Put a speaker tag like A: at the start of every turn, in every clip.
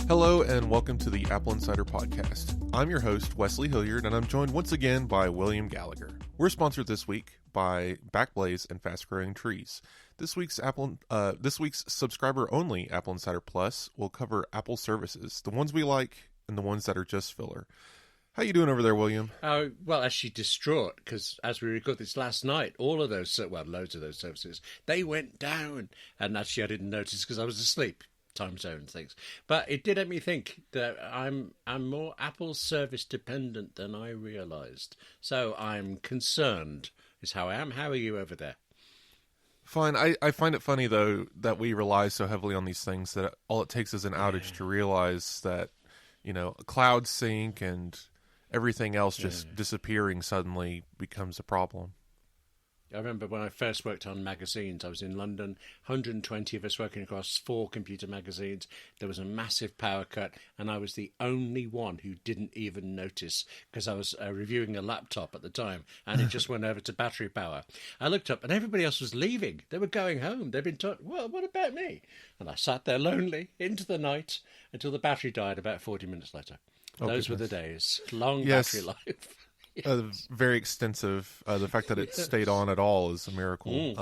A: Hello and welcome to the AppleInsider Podcast. I'm your host, Wesley Hilliard, and I'm joined once again by William Gallagher. We're sponsored this week by Backblaze and Fast Growing Trees. This week's subscriber-only Apple Insider Plus will cover Apple services, the ones we like and the ones that are just filler. How you doing over there, William?
B: Well, actually distraught, because as we recorded this last night, all of those, well, loads of those services, they went down. And actually I didn't notice because I was asleep. Time zone things, but it did make me think that I'm more Apple service dependent than I realized. So I'm concerned, is how I am. How are you over there?
A: Fine. I find it funny though that we rely so heavily on these things that all it takes is an outage to realize that, you know, cloud sync and everything else just disappearing suddenly becomes a problem.
B: I remember when I first worked on magazines, I was in London, 120 of us working across 4 computer magazines. There was a massive power cut, and I was the only one who didn't even notice because I was reviewing a laptop at the time, and it just went over to battery power. I looked up, and everybody else was leaving. They were going home. They'd been told, well, what about me? And I sat there lonely into the night until the battery died about 40 minutes later. Those were the days. Long battery life.
A: Very extensive. The fact that it stayed on at all is a miracle.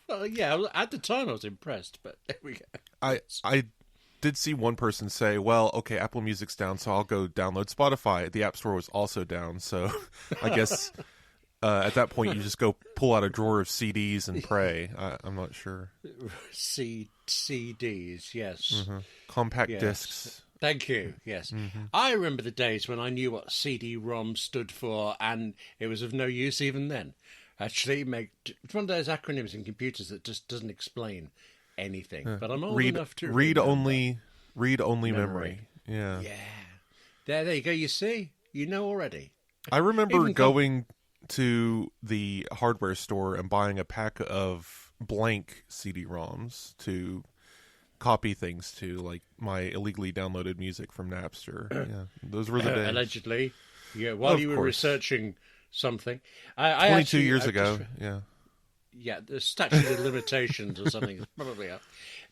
B: Well, yeah, at the time I was impressed, but there we go.
A: I did see one person say, well, okay, Apple Music's down, so I'll go download Spotify. The App Store was also down, so I guess at that point you just go pull out a drawer of CDs and pray. I'm not sure.
B: CDs, yes.
A: Mm-hmm. Compact discs.
B: Thank you, yes. Mm-hmm. I remember the days when I knew what CD-ROM stood for, and it was of no use even then. Actually, it's one of those acronyms in computers that just doesn't explain anything. But I'm old enough to
A: read only memory. Yeah.
B: There you go. You see, you know already.
A: I remember going to the hardware store and buying a pack of blank CD-ROMs to copy things to, like my illegally downloaded music from Napster. Yeah, those were the days.
B: Allegedly, yeah. While you were researching something,
A: 22 years ago.
B: Yeah, the statute of limitations or something is probably up.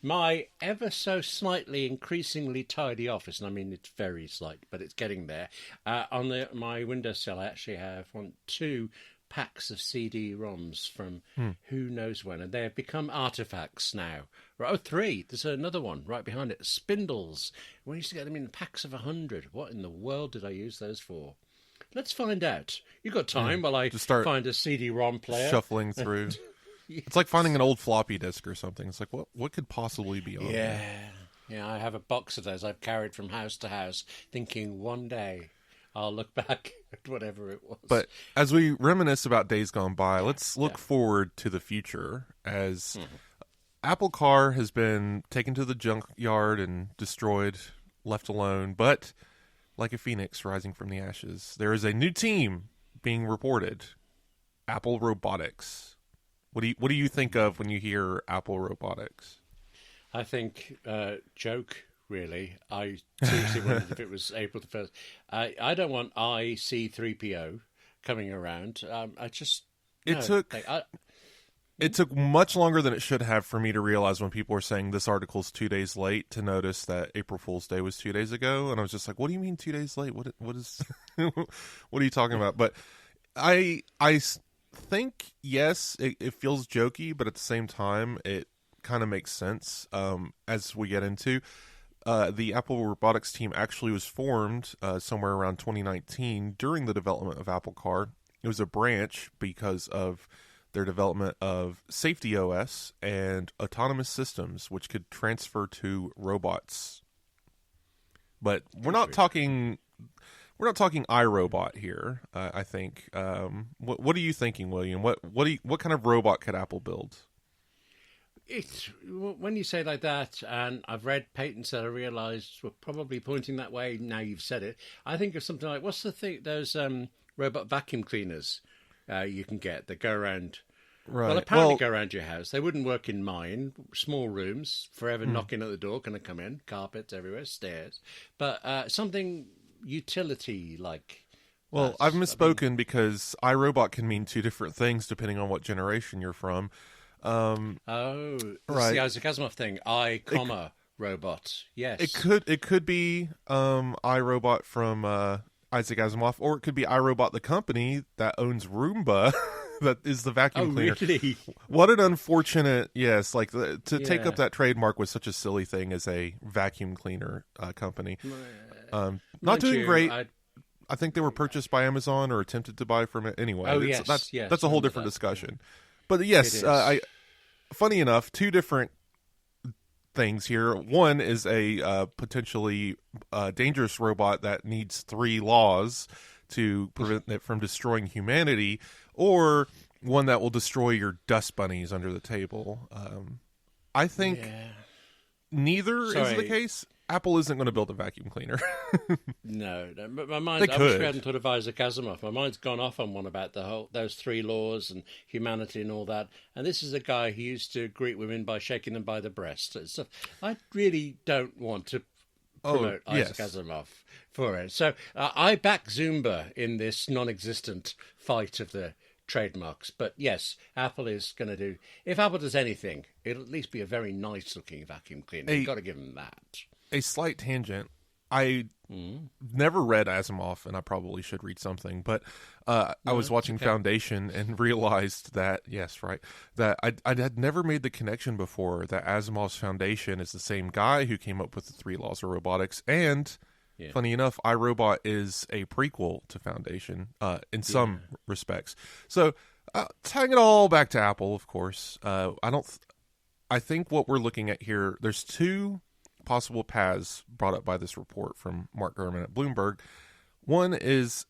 B: My ever so slightly increasingly tidy office, and I mean it's very slight, but it's getting there. On my windowsill, I actually have 2 packs of CD-ROMs from who knows when, and they have become artifacts now. Oh, 3. There's another one right behind it. Spindles. We used to get them in packs of 100. What in the world did I use those for? Let's find out. You got time while I find a CD-ROM player?
A: Shuffling through. It's like finding an old floppy disk or something. It's like, what could possibly be on there?
B: Yeah, I have a box of those I've carried from house to house, thinking one day I'll look back at whatever it was.
A: But as we reminisce about days gone by, let's look forward to the future as Apple Car has been taken to the junkyard and destroyed, left alone. But like a phoenix rising from the ashes, there is a new team being reported, Apple Robotics. What do you think of when you hear Apple Robotics?
B: I think joke. Really, I seriously wondered if it was April the 1st. I don't want IC3PO coming around.
A: It took much longer than it should have for me to realize when people were saying this article's 2 days late to notice that April Fool's Day was 2 days ago, and I was just like, "What do you mean 2 days late? What is? What are you talking about?" But I think yes, it feels jokey, but at the same time, it kind of makes sense as we get into. The Apple Robotics team actually was formed somewhere around 2019 during the development of Apple Car. It was a branch because of their development of Safety OS and autonomous systems, which could transfer to robots. But we're not talking iRobot here. I think. What are you thinking, William? What kind of robot could Apple build?
B: When you say like that, and I've read patents that I realised were probably pointing that way. Now you've said it. I think of something like, what's the thing? Those robot vacuum cleaners you can get that go around. Right. Well, apparently go around your house. They wouldn't work in mine. Small rooms, forever knocking at the door. Can I come in? Carpets everywhere, stairs. But something utility like.
A: Well, I've misspoken because iRobot can mean 2 different things depending on what generation you're from.
B: Right. The Isaac Asimov thing. robot. Yes,
A: It could be iRobot from Isaac Asimov, or it could be iRobot, the company that owns Roomba, that is the vacuum cleaner.
B: Really?
A: What an unfortunate, yes, like to take
B: Yeah.
A: up that trademark was such a silly thing as a vacuum cleaner company. Not
B: Mind
A: doing
B: you,
A: great. I think they were purchased by Amazon or attempted to buy from it. Anyway, that's a whole different discussion. But yes, funny enough, two different things here. One is a potentially dangerous robot that needs 3 laws to prevent it from destroying humanity, or one that will destroy your dust bunnies under the table. I think neither is the case. Apple isn't going to build a vacuum cleaner.
B: No, but my mind.
A: They
B: I wish
A: could.
B: we hadn't thought of Isaac Asimov. My mind's gone off on one about those 3 laws and humanity and all that. And this is a guy who used to greet women by shaking them by the breast. So I really don't want to promote Isaac Asimov for it. So I back Zumba in this non-existent fight of the trademarks. But yes, Apple is going to do. If Apple does anything, it'll at least be a very nice-looking vacuum cleaner. You've got to give them that.
A: A slight tangent. I never read Asimov, and I probably should read something, but I was watching Foundation and realized that, that I had never made the connection before that Asimov's Foundation is the same guy who came up with the 3 laws of robotics, and funny enough, iRobot is a prequel to Foundation in some respects. So tying it all back to Apple, of course, I think what we're looking at here, there's 2 possible paths brought up by this report from Mark Gurman at Bloomberg. One is,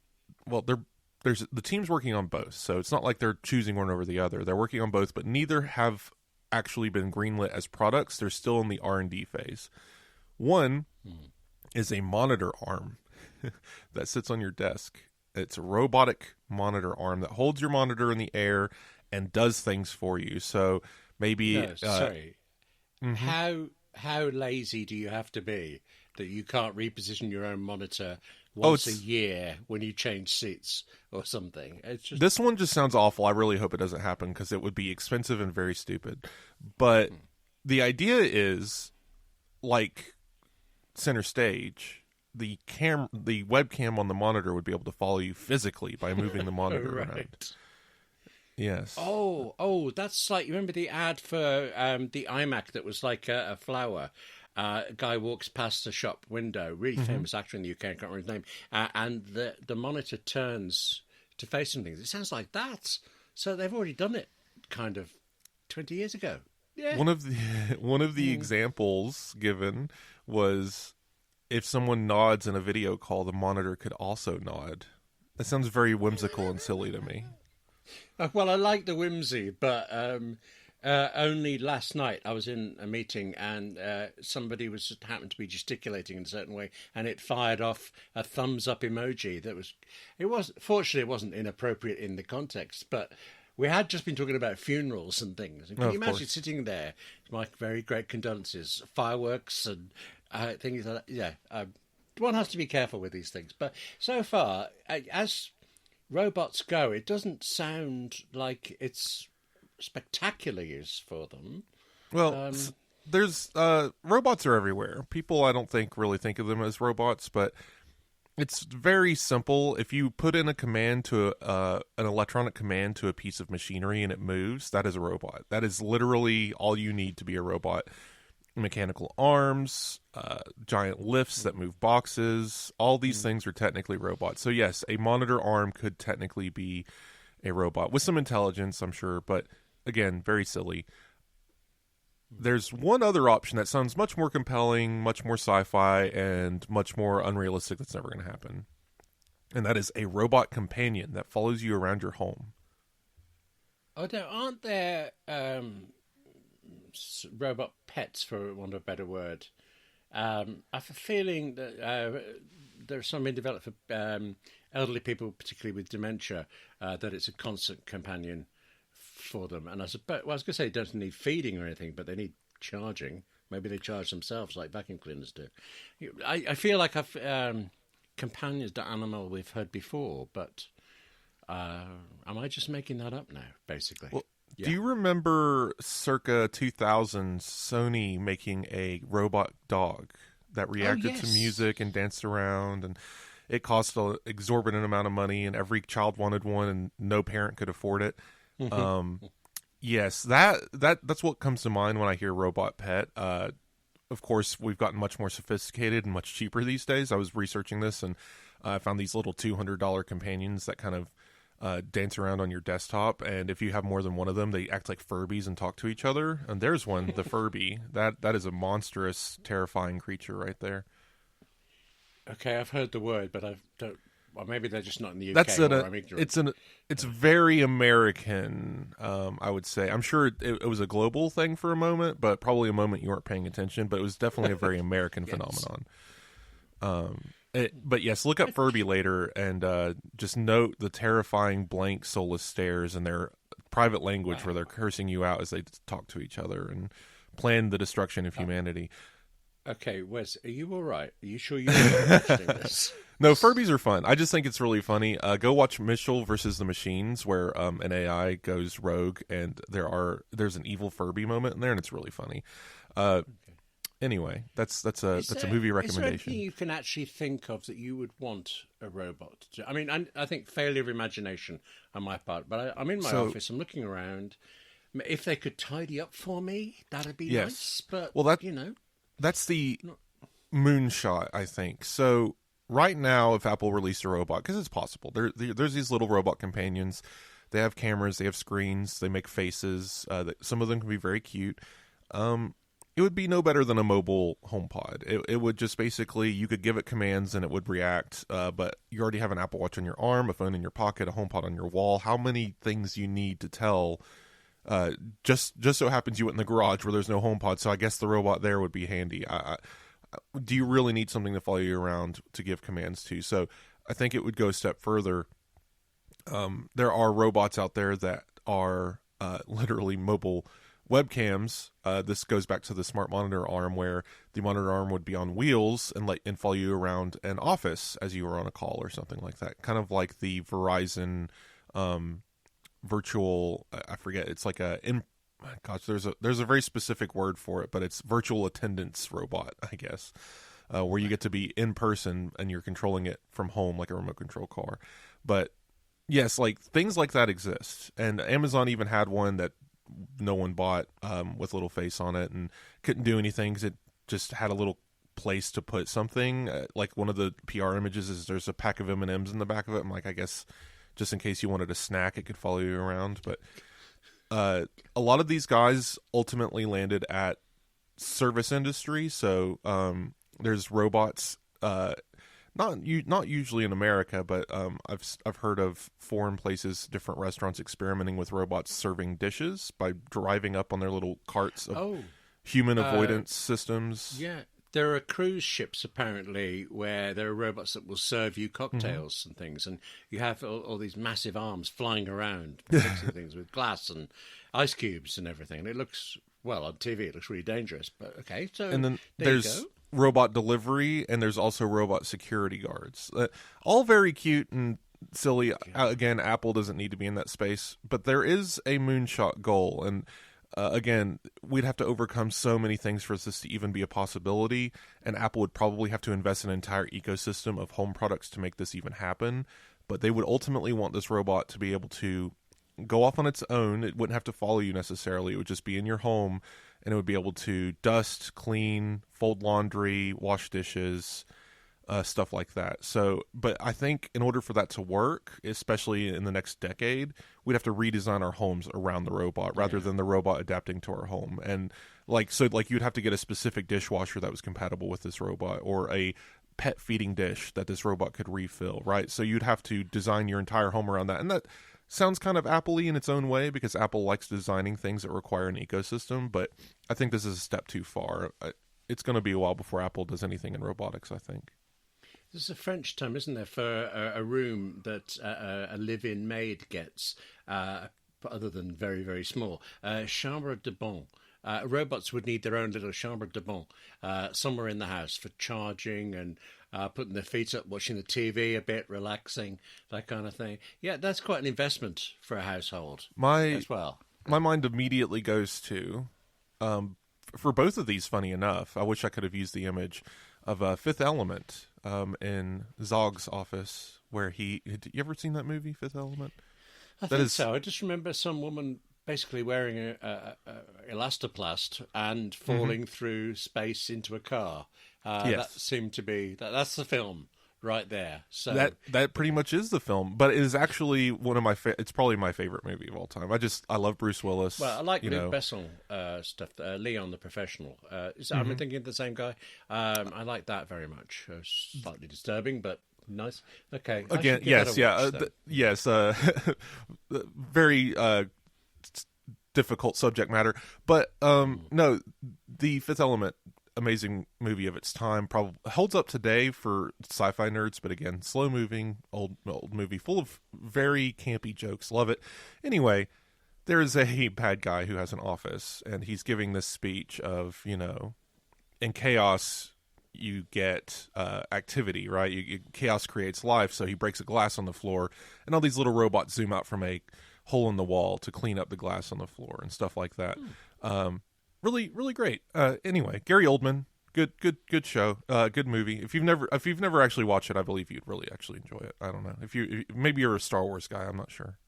A: there's the team's working on both, so it's not like they're choosing one over the other. They're working on both, but neither have actually been greenlit as products. They're still in the R&D phase. One is a monitor arm that sits on your desk. It's a robotic monitor arm that holds your monitor in the air and does things for you. So maybe
B: How lazy do you have to be that you can't reposition your own monitor once a year when you change seats or something? It's just...
A: This one just sounds awful. I really hope it doesn't happen because it would be expensive and very stupid. But the idea is, like center stage, the webcam on the monitor would be able to follow you physically by moving the monitor around. Yes.
B: Oh, that's like, you remember the ad for the iMac that was like a flower? A guy walks past a shop window, really famous actor in the UK, I can't remember his name, and the monitor turns to face some things. It sounds like that. So they've already done it kind of 20 years ago. Yeah.
A: One of the examples given was if someone nods in a video call, the monitor could also nod. That sounds very whimsical and silly to me.
B: Well, I like the whimsy, but only last night I was in a meeting and somebody happened to be gesticulating in a certain way, and it fired off a thumbs up emoji. Fortunately, it wasn't inappropriate in the context, but we had just been talking about funerals and things. And can you imagine sitting there? My very great condolences, fireworks and things like that. Yeah, one has to be careful with these things. But so far, as robots go, it doesn't sound like it's spectacular use for them.
A: Well, there's robots are everywhere. People, I don't think, really think of them as robots, but it's very simple. If you put in a command to an electronic command to a piece of machinery and it moves, that is a robot. That is literally all you need to be a robot. Mechanical arms, giant lifts that move boxes, all these things are technically robots. So yes, a monitor arm could technically be a robot with some intelligence, I'm sure, but again, very silly. There's one other option that sounds much more compelling, much more sci-fi, and much more unrealistic that's never going to happen. And that is a robot companion that follows you around your home.
B: Oh, aren't there robot pets, for want of a better word? I have a feeling that there's some in development for elderly people, particularly with dementia, that it's a constant companion for them. And I was going to say, it doesn't need feeding or anything, but they need charging. Maybe they charge themselves like vacuum cleaners do. I feel like companions to animal we've heard before, but am I just making that up now, basically?
A: Well, Do you remember circa 2000s Sony making a robot dog that reacted to music and danced around, and it cost an exorbitant amount of money, and every child wanted one, and no parent could afford it. Yes, that's what comes to mind when I hear robot pet. Of course, we've gotten much more sophisticated and much cheaper these days. I was researching this, and I found these little $200 companions that kind of dance around on your desktop, and if you have more than one of them, they act like Furbies and talk to each other. And there's one, the Furby. That is a monstrous, terrifying creature right there.
B: Okay, I've heard the word, but I don't. Well, maybe they're just not in the UK.
A: It's very American, I would say. I'm sure it was a global thing for a moment, but probably a moment you weren't paying attention. But it was definitely a very American phenomenon. But yes, look up Furby later and just note the terrifying blank, soulless stares and their private language where they're cursing you out as they talk to each other and plan the destruction of humanity. Okay,
B: Wes, are you all right? Are you sure you're watching this?
A: No, Furbies are fun. I just think it's really funny. Go watch Misc versus the Machines, where an AI goes rogue, and there's an evil Furby moment in there, and it's really funny. Anyway, that's a movie recommendation. Is there anything
B: you can actually think of that you would want a robot to do? I mean, I think failure of imagination on my part, but I'm in my office, I'm looking around. If they could tidy up for me, that'd be nice. But,
A: that's the moonshot, I think. So right now, if Apple released a robot, because it's possible, there's these little robot companions. They have cameras, they have screens, they make faces. Some of them can be very cute. It would be no better than a mobile HomePod. It would just basically, you could give it commands and it would react, but you already have an Apple Watch on your arm, a phone in your pocket, a HomePod on your wall. How many things you need to tell? Just so happens you went in the garage where there's no HomePod, so I guess the robot there would be handy. Do you really need something to follow you around to give commands to? So I think it would go a step further. There are robots out there that are literally mobile webcams. This goes back to the smart monitor arm, where the monitor arm would be on wheels and follow you around an office as you were on a call or something like that. Kind of like the Verizon virtual. I forget. It's like there's a very specific word for it, but it's virtual attendance robot, I guess, where you get to be in person and you're controlling it from home like a remote control car. But yes, like things like that exist, and Amazon even had one that no one bought with a little face on it and couldn't do anything because it just had a little place to put something. Like one of the PR images is there's a pack of M&Ms in the back of it. I'm like, I guess just in case you wanted a snack, it could follow you around. But a lot of these guys ultimately landed at service industry. So there's robots, not usually in America, but I've heard of foreign places, different restaurants experimenting with robots serving dishes by driving up on their little carts of human avoidance systems.
B: Yeah. There are cruise ships, apparently, where there are robots that will serve you cocktails and things, and you have all these massive arms flying around, fixing things with glass and ice cubes and everything. And it looks, well, on TV, it looks really dangerous. But okay, so
A: and then
B: there's
A: robot delivery, and there's also robot security guards. All very cute and silly. Again, Apple doesn't need to be in that space, but there is a moonshot goal, and again, we'd have to overcome so many things for this to even be a possibility, and Apple would probably have to invest in an entire ecosystem of home products to make this even happen. But they would ultimately want this robot to be able to go off on its own. It wouldn't have to follow you necessarily. It would just be in your home, and it would be able to dust, clean, fold laundry, wash dishes, stuff like that. So, but I think in order for that to work, especially in the next decade, we'd have to redesign our homes around the robot rather than the robot adapting to our home. And you'd have to get a specific dishwasher that was compatible with this robot, or a pet feeding dish that this robot could refill, right? So you'd have to design your entire home around that. And that sounds kind of Apple-y in its own way, because Apple likes designing things that require an ecosystem, but I think this is a step too far. It's going to be a while before Apple does anything in robotics, I think.
B: There's a French term, isn't there, for a room that a live-in maid gets, other than very, very small. Chambre de bon. Robots would need their own little chambre de bon somewhere in the house for charging and putting their feet up, watching the TV a bit, relaxing, that kind of thing. Yeah, that's quite an investment for a household as well.
A: my mind immediately goes to, for both of these, funny enough, I wish I could have used the image of Fifth Element in Zog's office, where you ever seen that movie, Fifth Element?
B: I think so. I just remember some woman basically wearing a elastoplast and falling through space into a car.
A: Yes.
B: That seemed to be that's the film right there. So
A: that pretty much is the film, but it is actually one of my it's probably my favorite movie of all time. I love Bruce Willis.
B: Well, I like Luke Besson stuff. Leon the Professional. I'm thinking of the same guy. I like that very much. Slightly disturbing, but nice. Okay.
A: Again, yes, yes. Very difficult subject matter, but no, the Fifth Element, amazing movie of its time, probably holds up today for sci-fi nerds, but again, slow moving old movie full of very campy jokes. Love it. Anyway, there's a bad guy who has an office, and he's giving this speech of, in chaos you get activity, right? Chaos creates life, so he breaks a glass on the floor, and all these little robots zoom out from a hole in the wall to clean up the glass on the floor and stuff like that. Really, really great. Anyway, Gary Oldman, good show, good movie. If you've never actually watched it, I believe you'd really actually enjoy it. I don't know maybe you're a Star Wars guy. I'm not sure.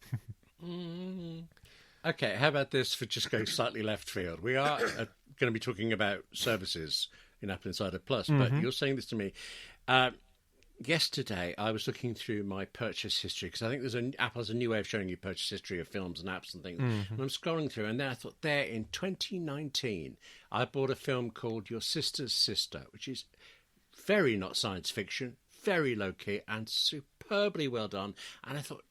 B: Okay, how about this for just going slightly left field? We are going to be talking about services in AppleInsider Plus, but you're saying this to me. Yesterday, I was looking through my purchase history, because I think Apple has a new way of showing you purchase history of films and apps and things. And I'm scrolling through, and then I thought, in 2019, I bought a film called Your Sister's Sister, which is very not science fiction, very low-key, and superbly well done. And I thought,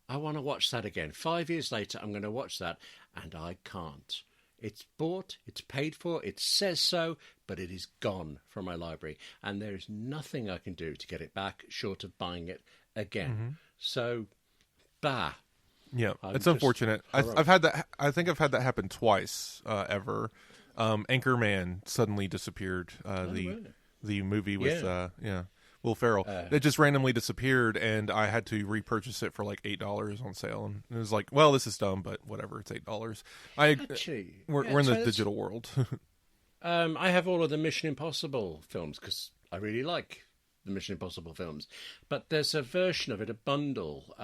B: I want to watch that again. 5 years later, I'm going to watch that, and I can't. It's bought, it's paid for, it says so, but it is gone from my library. And there is nothing I can do to get it back short of buying it again. So, bah.
A: Yeah, it's unfortunate. I've had that. I think I've had that happen twice ever. Anchorman suddenly disappeared. The movie with Will Ferrell. It just randomly disappeared, and I had to repurchase it for like $8 on sale. And it was like, well, this is dumb, but whatever. It's $8. We're in the digital world.
B: I have all of the Mission Impossible films because I really like the Mission Impossible films. But there's a version of it, a bundle,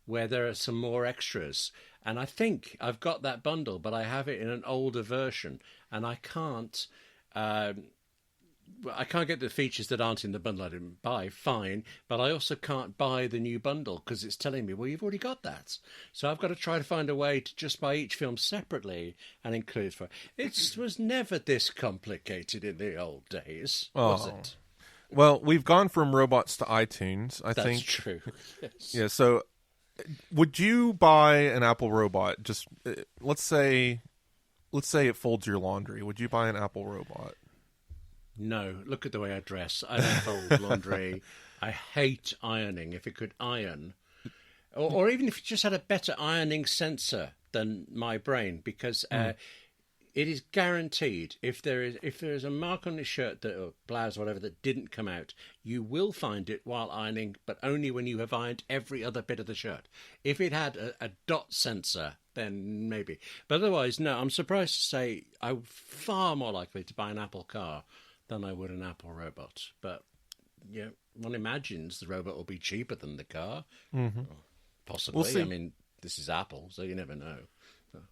B: where there are some more extras. And I think I've got that bundle, but I have it in an older version, and I can't get the features that aren't in the bundle I didn't buy, fine, but I also can't buy the new bundle because it's telling me, well, you've already got that. So I've got to try to find a way to just buy each film separately and include it. It was never this complicated in the old days, was it?
A: Well, we've gone from robots to iTunes, I think.
B: That's true. Yes.
A: Yeah, so would you buy an Apple robot? Just let's say it folds your laundry. Would you buy an Apple robot?
B: No, look at the way I dress. I don't fold laundry. I hate ironing. If it could iron, or even if it just had a better ironing sensor than my brain, because it is guaranteed if there is a mark on the shirt or blouse or whatever that didn't come out, you will find it while ironing, but only when you have ironed every other bit of the shirt. If it had a dot sensor, then maybe. But otherwise, no. I'm surprised to say I'm far more likely to buy an Apple car than I would an Apple robot. But yeah, one imagines the robot will be cheaper than the car. Possibly.
A: We'll see.
B: I mean, this is Apple, so you never know.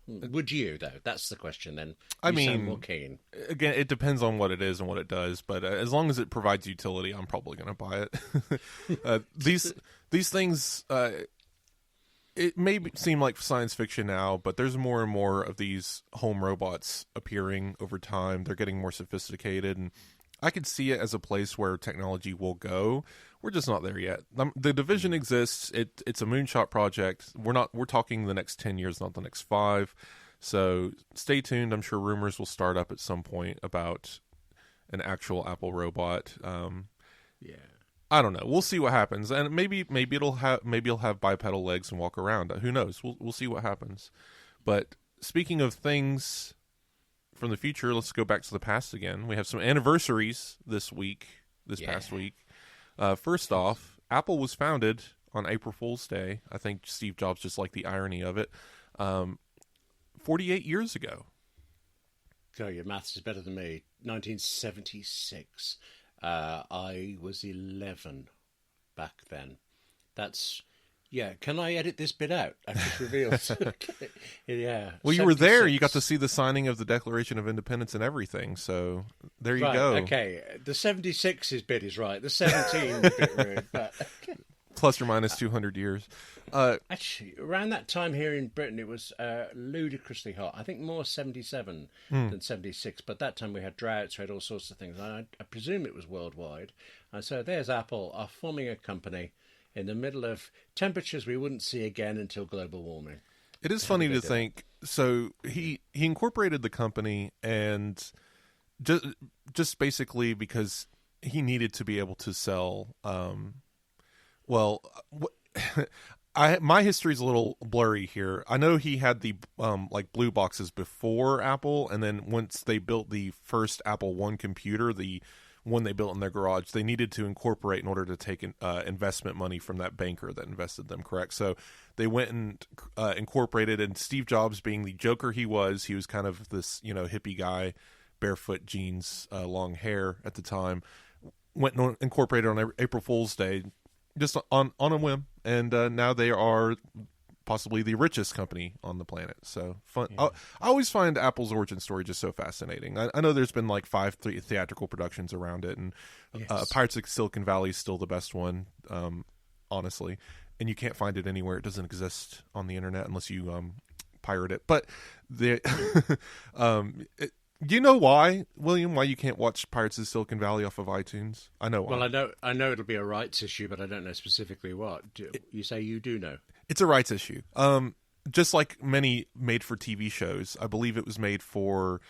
B: Would you, though? That's the question then.
A: Sound
B: more keen.
A: Again, it depends on what it is and what it does, but as long as it provides utility, I'm probably going to buy it. These things, it may seem like science fiction now, but there's more and more of these home robots appearing over time. They're getting more sophisticated, and I could see it as a place where technology will go. We're just not there yet. The division exists. It's a moonshot project. We're talking the next 10 years, not the next 5. So stay tuned. I'm sure rumors will start up at some point about an actual Apple robot. I don't know. We'll see what happens, and maybe it'll have bipedal legs and walk around. Who knows? We'll see what happens. But speaking of things from the future, let's go back to the past again. We have some anniversaries this past week. First off, Apple was founded on April Fool's Day. I think Steve Jobs just liked the irony of it. 48 years ago.
B: Go, your maths is better than me. 1976. I was 11 back then. That's... Yeah, can I edit this bit out? I've just revealed. Yeah.
A: Well, you were there. You got to see the signing of the Declaration of Independence and everything. So there you go.
B: Okay, the 76's bit is right. The 17 bit rude, but
A: plus or minus 200 years.
B: Actually, around that time here in Britain, it was ludicrously hot. I think more 77 than 76. But that time we had droughts, we had all sorts of things. I presume it was worldwide. And so there's Apple forming a company in the middle of temperatures we wouldn't see again until global warming.
A: It is funny to think. So he incorporated the company, and just basically because he needed to be able to sell. My history is a little blurry here. I know he had the like blue boxes before Apple, and then once they built the first Apple I computer, the one they built in their garage, they needed to incorporate in order to take investment money from that banker that invested them, correct? So they went and incorporated, and Steve Jobs, being the joker he was kind of this, hippie guy, barefoot jeans, long hair at the time, went and incorporated on April Fool's Day, just on a whim, and now they are possibly the richest company on the planet. So fun. Yeah. I always find Apple's origin story just so fascinating. I know there's been like 5 theatrical productions around it, and yes. Pirates of Silicon Valley is still the best one, honestly. And you can't find it anywhere. It doesn't exist on the internet unless you pirate it. But the do you know why, William, why you can't watch Pirates of Silicon Valley off of iTunes? I know why.
B: Well, I know it'll be a rights issue, but I don't know specifically what. You say you do know.
A: It's a rights issue. Just like many made-for-TV shows, I believe it was made for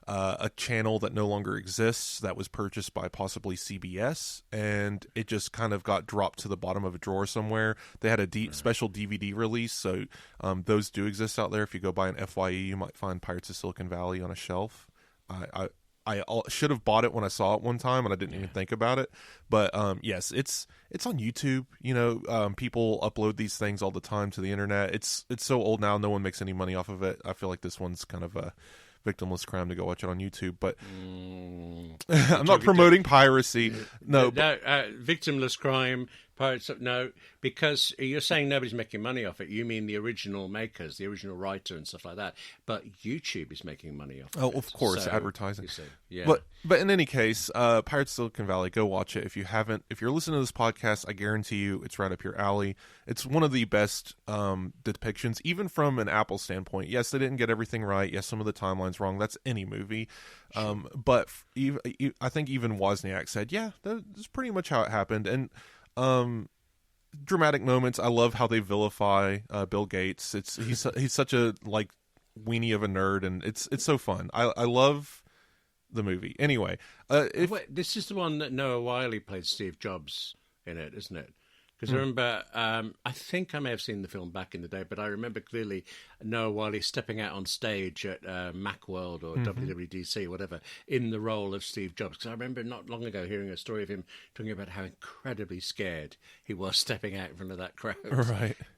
A: a channel that no longer exists that was purchased by possibly CBS, and it just kind of got dropped to the bottom of a drawer somewhere. They had a special DVD release, so those do exist out there. If you go buy an FYE, you might find Pirates of Silicon Valley on a shelf. I should have bought it when I saw it one time, and I didn't even think about it. But yes, it's on YouTube. People upload these things all the time to the internet. It's so old now, no one makes any money off of it. I feel like this one's kind of a victimless crime to go watch it on YouTube. But I'm not promoting piracy. No,
B: victimless crime. Pirates of, no, because you're saying nobody's making money off it. You mean the original makers, the original writer and stuff like that. But YouTube is making money off it.
A: Oh, of course, so, advertising.
B: Yeah.
A: But in any case, Pirates of Silicon Valley, go watch it. If you haven't, if you're listening to this podcast, I guarantee you it's right up your alley. It's one of the best depictions, even from an Apple standpoint. Yes, they didn't get everything right. Yes, some of the timeline's wrong. That's any movie. Sure. But I think even Wozniak said, yeah, that's pretty much how it happened. And dramatic moments. I love how they vilify Bill Gates. He's such a like weenie of a nerd, and it's so fun. I love the movie. Anyway,
B: wait, this is the one that Noah Wyle played Steve Jobs in it, isn't it? Because I remember, I think I may have seen the film back in the day, but I remember clearly Noah Wyle stepping out on stage at Macworld or WWDC, whatever, in the role of Steve Jobs. Because I remember not long ago hearing a story of him talking about how incredibly scared he was stepping out in front of that crowd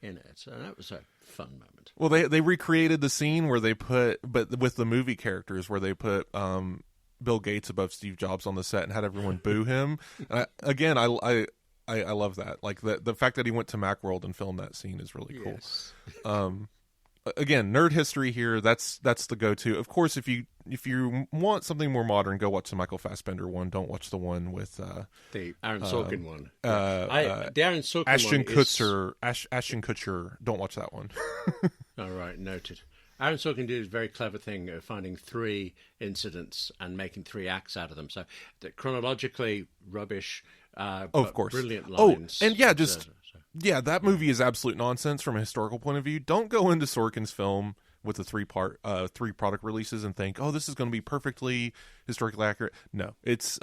B: in it. So that was a fun moment.
A: Well, they recreated the scene where they put, but with the movie characters, where they put Bill Gates above Steve Jobs on the set and had everyone boo him. I love that. Like the fact that he went to Macworld and filmed that scene is really cool.
B: Yes.
A: Again, nerd history here. That's the go-to. Of course, if you want something more modern, go watch the Michael Fassbender one. Don't watch the one with
B: the Aaron Sorkin one. The Aaron Sorkin
A: Ashton Kutcher. Don't watch that one.
B: All right, noted. Aaron Sorkin did a very clever thing of finding 3 incidents and making 3 acts out of them. So chronologically rubbish.
A: Of course,
B: brilliant lines.
A: Oh, and yeah, that movie is absolute nonsense from a historical point of view. Don't go into Sorkin's film with the 3 product releases and think, oh, this is going to be perfectly historically accurate. No, it's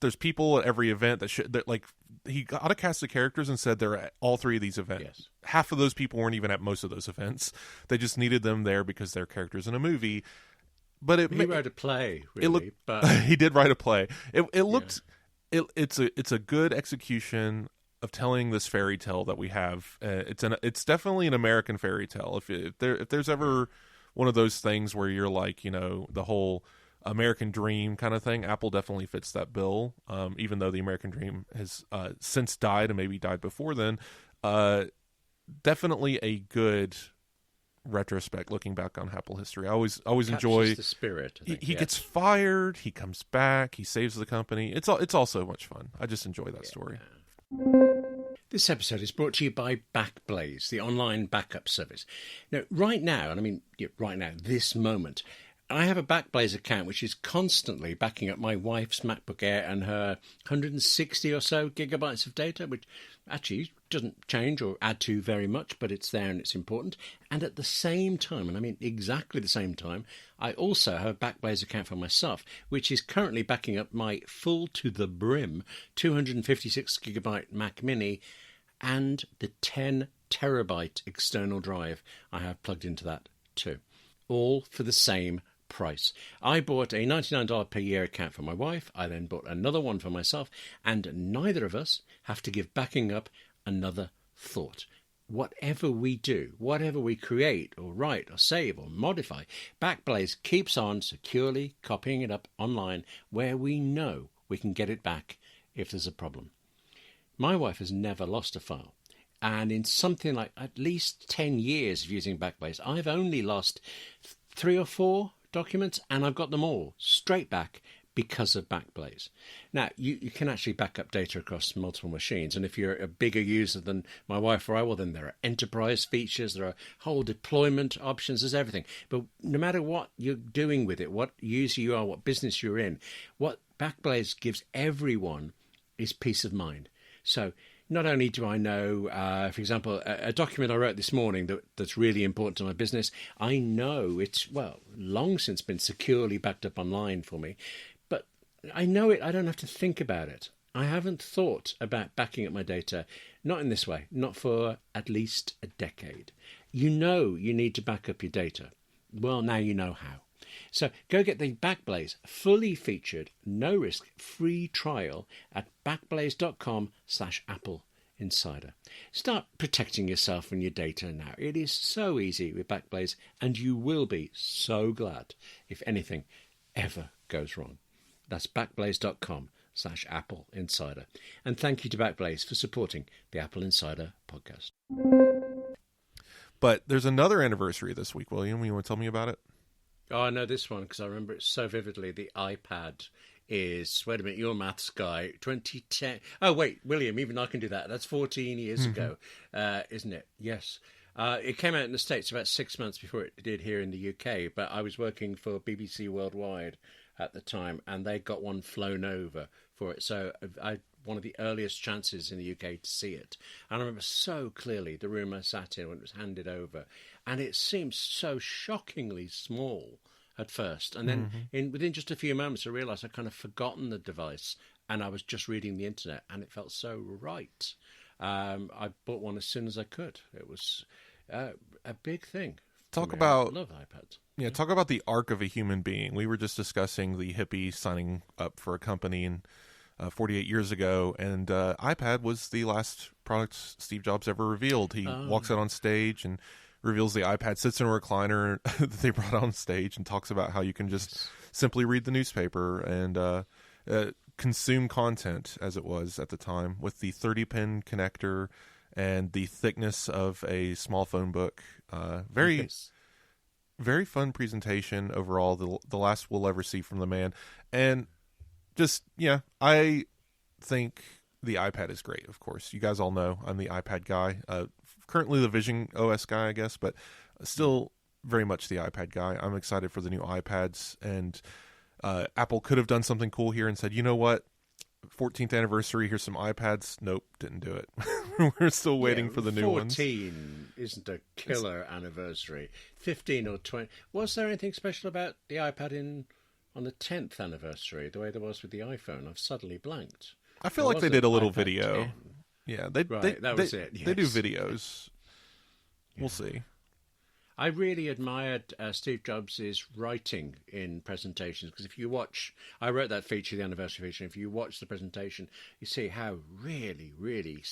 A: there's people at every event that like he got a cast of characters and said they're at all 3 of these events.
B: Yes.
A: Half of those people weren't even at most of those events. They just needed them there because they're characters in a movie. But
B: he wrote a play, really. But
A: he did write a play. It looked. Yeah. It's a good execution of telling this fairy tale that we have. It's definitely an American fairy tale. If there's ever one of those things where you're like, the whole American dream kind of thing. Apple definitely fits that bill, even though the American dream has since died and maybe died before then. Definitely a good retrospect looking back on Apple history. I always enjoy
B: the spirit. I think,
A: he gets fired, he comes back, he saves the company. It's all so much fun. I just enjoy that story.
B: This episode is brought to you by Backblaze, the online backup service. Now, right now, and I mean right now, this moment, I have a Backblaze account which is constantly backing up my wife's MacBook Air and her 160 or so gigabytes of data, which actually doesn't change or add to very much, but it's there and it's important. And at the same time, and I mean exactly the same time, I also have a Backblaze account for myself, which is currently backing up my full to the brim 256 gigabyte Mac Mini and the 10 terabyte external drive I have plugged into that too. All for the same price. I bought a $99 per year account for my wife. I then bought another one for myself, and neither of us have to give backing up another thought. Whatever we do, whatever we create or write or save or modify, Backblaze keeps on securely copying it up online where we know we can get it back if there's a problem. My wife has never lost a file. And in something like at least 10 years of using Backblaze, I've only lost 3 or 4 documents, and I've got them all straight back because of Backblaze. Now, you can actually back up data across multiple machines, and if you're a bigger user than my wife or I, well, then there are enterprise features, there are whole deployment options, there's everything. But no matter what you're doing with it, what user you are, what business you're in, what Backblaze gives everyone is peace of mind. So not only do I know, for example, a document I wrote this morning that's really important to my business, I know it's, long since been securely backed up online for me, but I know it, I don't have to think about it. I haven't thought about backing up my data, not in this way, not for at least a decade. You know you need to back up your data. Well, now you know how. So go get the Backblaze fully featured, no-risk, free trial at backblaze.com/AppleInsider. Start protecting yourself and your data now. It is so easy with Backblaze, and you will be so glad if anything ever goes wrong. That's backblaze.com/AppleInsider. And thank you to Backblaze for supporting the Apple Insider podcast.
A: But there's another anniversary this week, William. You want to tell me about it?
B: Oh, I know this one because I remember it so vividly. The iPad is, wait a minute, you're a maths guy, 2010. Oh, wait, William, even I can do that. That's 14 years ago, isn't it? Yes. It came out in the States about 6 months before it did here in the UK, but I was working for BBC Worldwide at the time, and they got one flown over for it. So I one of the earliest chances in the UK to see it. And I remember so clearly the room I sat in when it was handed over. And it seemed so shockingly small at first. And then within just a few moments, I realised I'd kind of forgotten the device and I was just reading the internet and it felt so right. I bought one as soon as I could. It was a big thing.
A: Talk about,
B: I love iPads.
A: Yeah, talk about the arc of a human being. We were just discussing the hippie signing up for a company and 48 years ago, and iPad was the last product Steve Jobs ever revealed. He walks out on stage and reveals the iPad, sits in a recliner that they brought on stage, and talks about how you can just simply read the newspaper and consume content, as it was at the time, with the 30-pin connector and the thickness of a small phone book. Very fun presentation overall, the last we'll ever see from the man. And just, yeah, I think the iPad is great, of course. You guys all know I'm the iPad guy. Currently the Vision OS guy, I guess, but still very much the iPad guy. I'm excited for the new iPads, and Apple could have done something cool here and said, you know what, 14th anniversary, here's some iPads. Nope, didn't do it. We're still waiting for the new ones.
B: 14 isn't a killer anniversary. 15 or 20. Was there anything special about the iPad on the 10th anniversary, the way there was with the iPhone? I've suddenly blanked.
A: I feel like they did a little video.
B: 10.
A: Yeah,
B: that was it. Yes.
A: They do videos. We'll see.
B: I really admired Steve Jobs' writing in presentations, because if you watch, I wrote that feature, the anniversary feature, if you watch the presentation, you see how really, really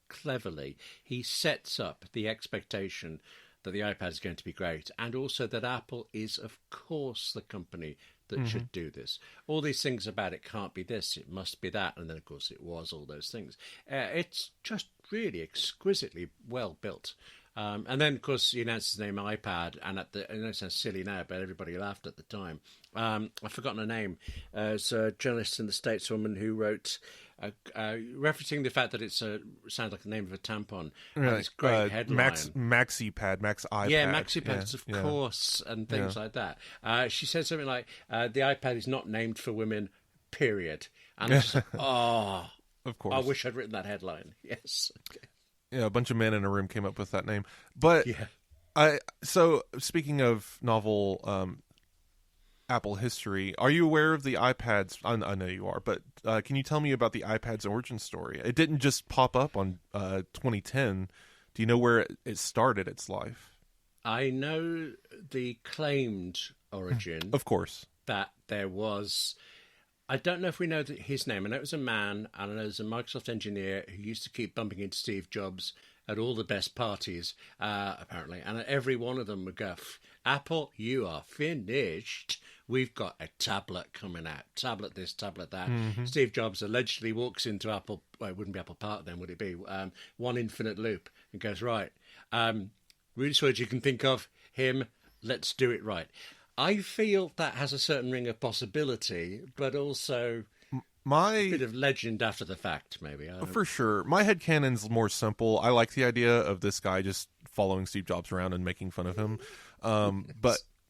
B: cleverly he sets up the expectation that the iPad is going to be great, and also that Apple is, of course, the company that should do this. All these things about it can't be this, it must be that, and then, of course, it was all those things. It's just really exquisitely well built. And then, of course, he announced his name iPad, and I know it sounds silly now, but everybody laughed at the time. I've forgotten her name. It's a journalist in the States, woman who wrote, referencing the fact that it sounds like the name of a tampon.
A: Right.
B: This great headline.
A: MaxiPad, Max iPad.
B: Yeah, MaxiPads, of course, and things like that. She said something like, the iPad is not named for women, period. And it's just, of course. I wish I'd written that headline. Yes. Okay.
A: Yeah, a bunch of men in a room came up with that name. But so speaking of novel Apple history, are you aware of the iPads? I know you are, but can you tell me about the iPad's origin story? It didn't just pop up on 2010. Do you know where it started its life?
B: I know the claimed origin.
A: Of course.
B: That there was... I don't know if we know his name. I know it was a man, and I know it was a Microsoft engineer who used to keep bumping into Steve Jobs at all the best parties, apparently. And every one of them would go, Apple, you are finished. We've got a tablet coming out. Tablet this, tablet that. Mm-hmm. Steve Jobs allegedly walks into Apple, well, it wouldn't be Apple Park then, would it be? One Infinite Loop, and goes, right, really sure you can think of him, let's do it right. I feel that has a certain ring of possibility, but also a bit of legend after the fact, maybe.
A: For sure. My headcanon's more simple. I like the idea of this guy just following Steve Jobs around and making fun of him.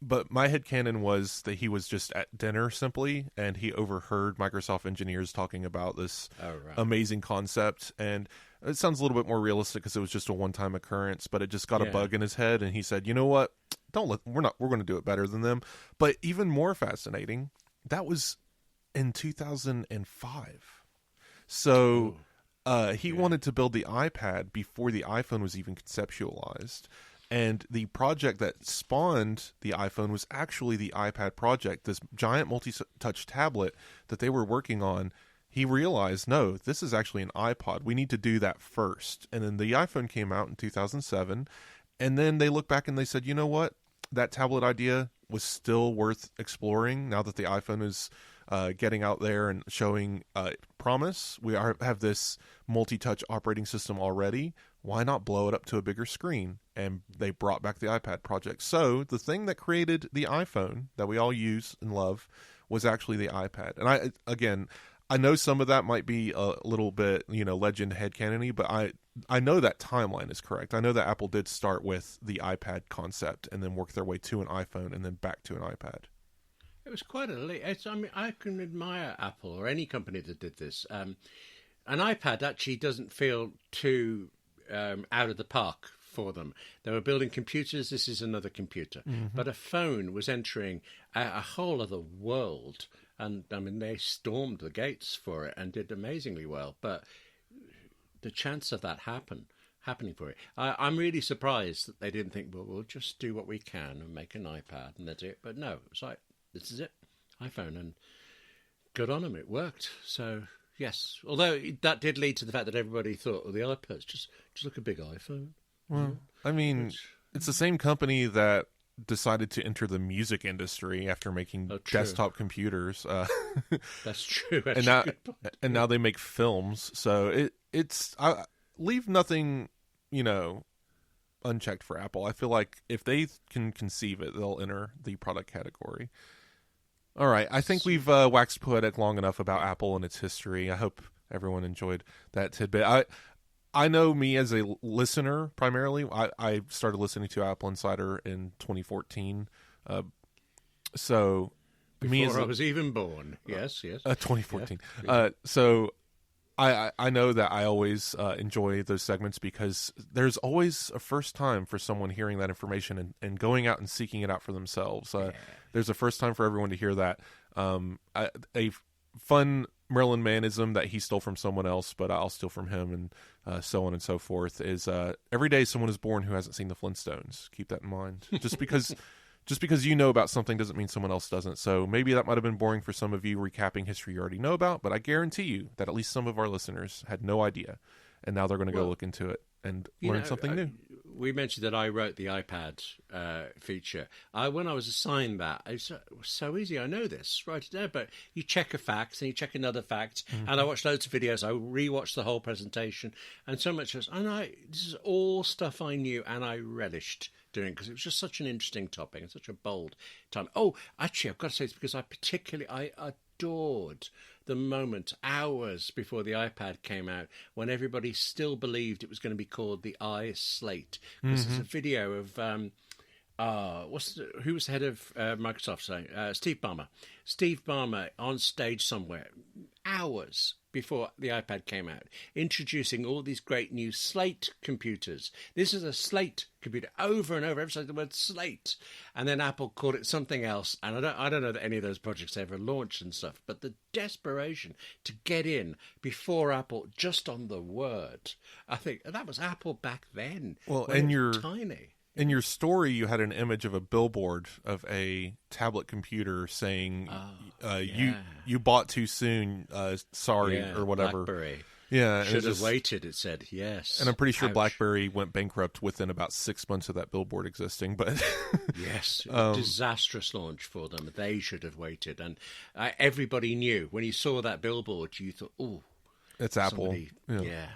A: But my headcanon was that he was just at dinner simply, and he overheard Microsoft engineers talking about this amazing concept. And it sounds a little bit more realistic because it was just a one-time occurrence, but it just got a bug in his head, and he said, "You know what? We're going to do it better than them." But even more fascinating, that was in 2005. So he wanted to build the iPad before the iPhone was even conceptualized. And the project that spawned the iPhone was actually the iPad project, this giant multi-touch tablet that they were working on. He realized, no, this is actually an iPod. We need to do that first. And then the iPhone came out in 2007. And then they looked back and they said, you know what? That tablet idea was still worth exploring now that the iPhone is getting out there and showing promise. We have this multi-touch operating system already. Why not blow it up to a bigger screen? And they brought back the iPad project. So the thing that created the iPhone that we all use and love was actually the iPad. And I know some of that might be a little bit, legend headcanon-y, but I know that timeline is correct. I know that Apple did start with the iPad concept and then work their way to an iPhone and then back to an iPad.
B: It was quite a leap. I can admire Apple or any company that did this. An iPad actually doesn't feel too out of the park for them. They were building computers. This is another computer. Mm-hmm. But a phone was entering a whole other world. And, they stormed the gates for it and did amazingly well. But the chance of that happening for it, I'm really surprised that they didn't think, well, we'll just do what we can and make an iPad and that's it. But no, it's like, this is it, iPhone. And good on them, it worked. So, yes. Although that did lead to the fact that everybody thought, the iPad's just like a big iPhone.
A: Well, it's the same company that decided to enter the music industry after making desktop computers.
B: That's true.
A: And now they make films. So I leave nothing, unchecked for Apple. I feel like if they can conceive it, they'll enter the product category. All right. I think we've waxed poetic long enough about Apple and its history. I hope everyone enjoyed that tidbit. I know me as a listener, primarily. I started listening to AppleInsider in 2014.
B: Before I was even born. Yes.
A: 2014.
B: Yeah.
A: So I know that I always enjoy those segments because there's always a first time for someone hearing that information and going out and seeking it out for themselves. There's a first time for everyone to hear that. A fun Merlin Manism that he stole from someone else, but I'll steal from him, and so on and so forth, is every day someone is born who hasn't seen the Flintstones. Keep that in mind. Just because you know about something doesn't mean someone else doesn't. So maybe that might have been boring for some of you, recapping history you already know about, but I guarantee you that at least some of our listeners had no idea, and now they're going to go look into it and learn something new.
B: we mentioned that I wrote the iPad feature. When I was assigned that, it was so easy. I know this, write it down. But you check a fact, and you check another fact, and I watched loads of videos. I rewatched the whole presentation, and so much as this is all stuff I knew, and I relished doing because it was just such an interesting topic and such a bold time. Oh, actually, I've got to say this because I adored the moment hours before the iPad came out when everybody still believed it was going to be called the iSlate, because there's a video of who was the head of Microsoft saying Steve Ballmer on stage somewhere hours before the iPad came out, introducing all these great new Slate computers. This is a Slate computer, over and over, emphasizing the word Slate. And then Apple called it something else. And I don't know that any of those projects ever launched and stuff, but the desperation to get in before Apple, just on the word, I think that was Apple back then.
A: Well,
B: and you're tiny.
A: In your story, you had an image of a billboard of a tablet computer saying, "You bought too soon. Sorry," or whatever.
B: BlackBerry.
A: Yeah,
B: should have waited. It said yes,
A: and I'm pretty sure
B: Ouch.
A: BlackBerry went bankrupt within about 6 months of that billboard existing. But
B: yes, disastrous launch for them. They should have waited, and everybody knew when you saw that billboard. You thought, "Oh,
A: it's Apple."
B: Yeah.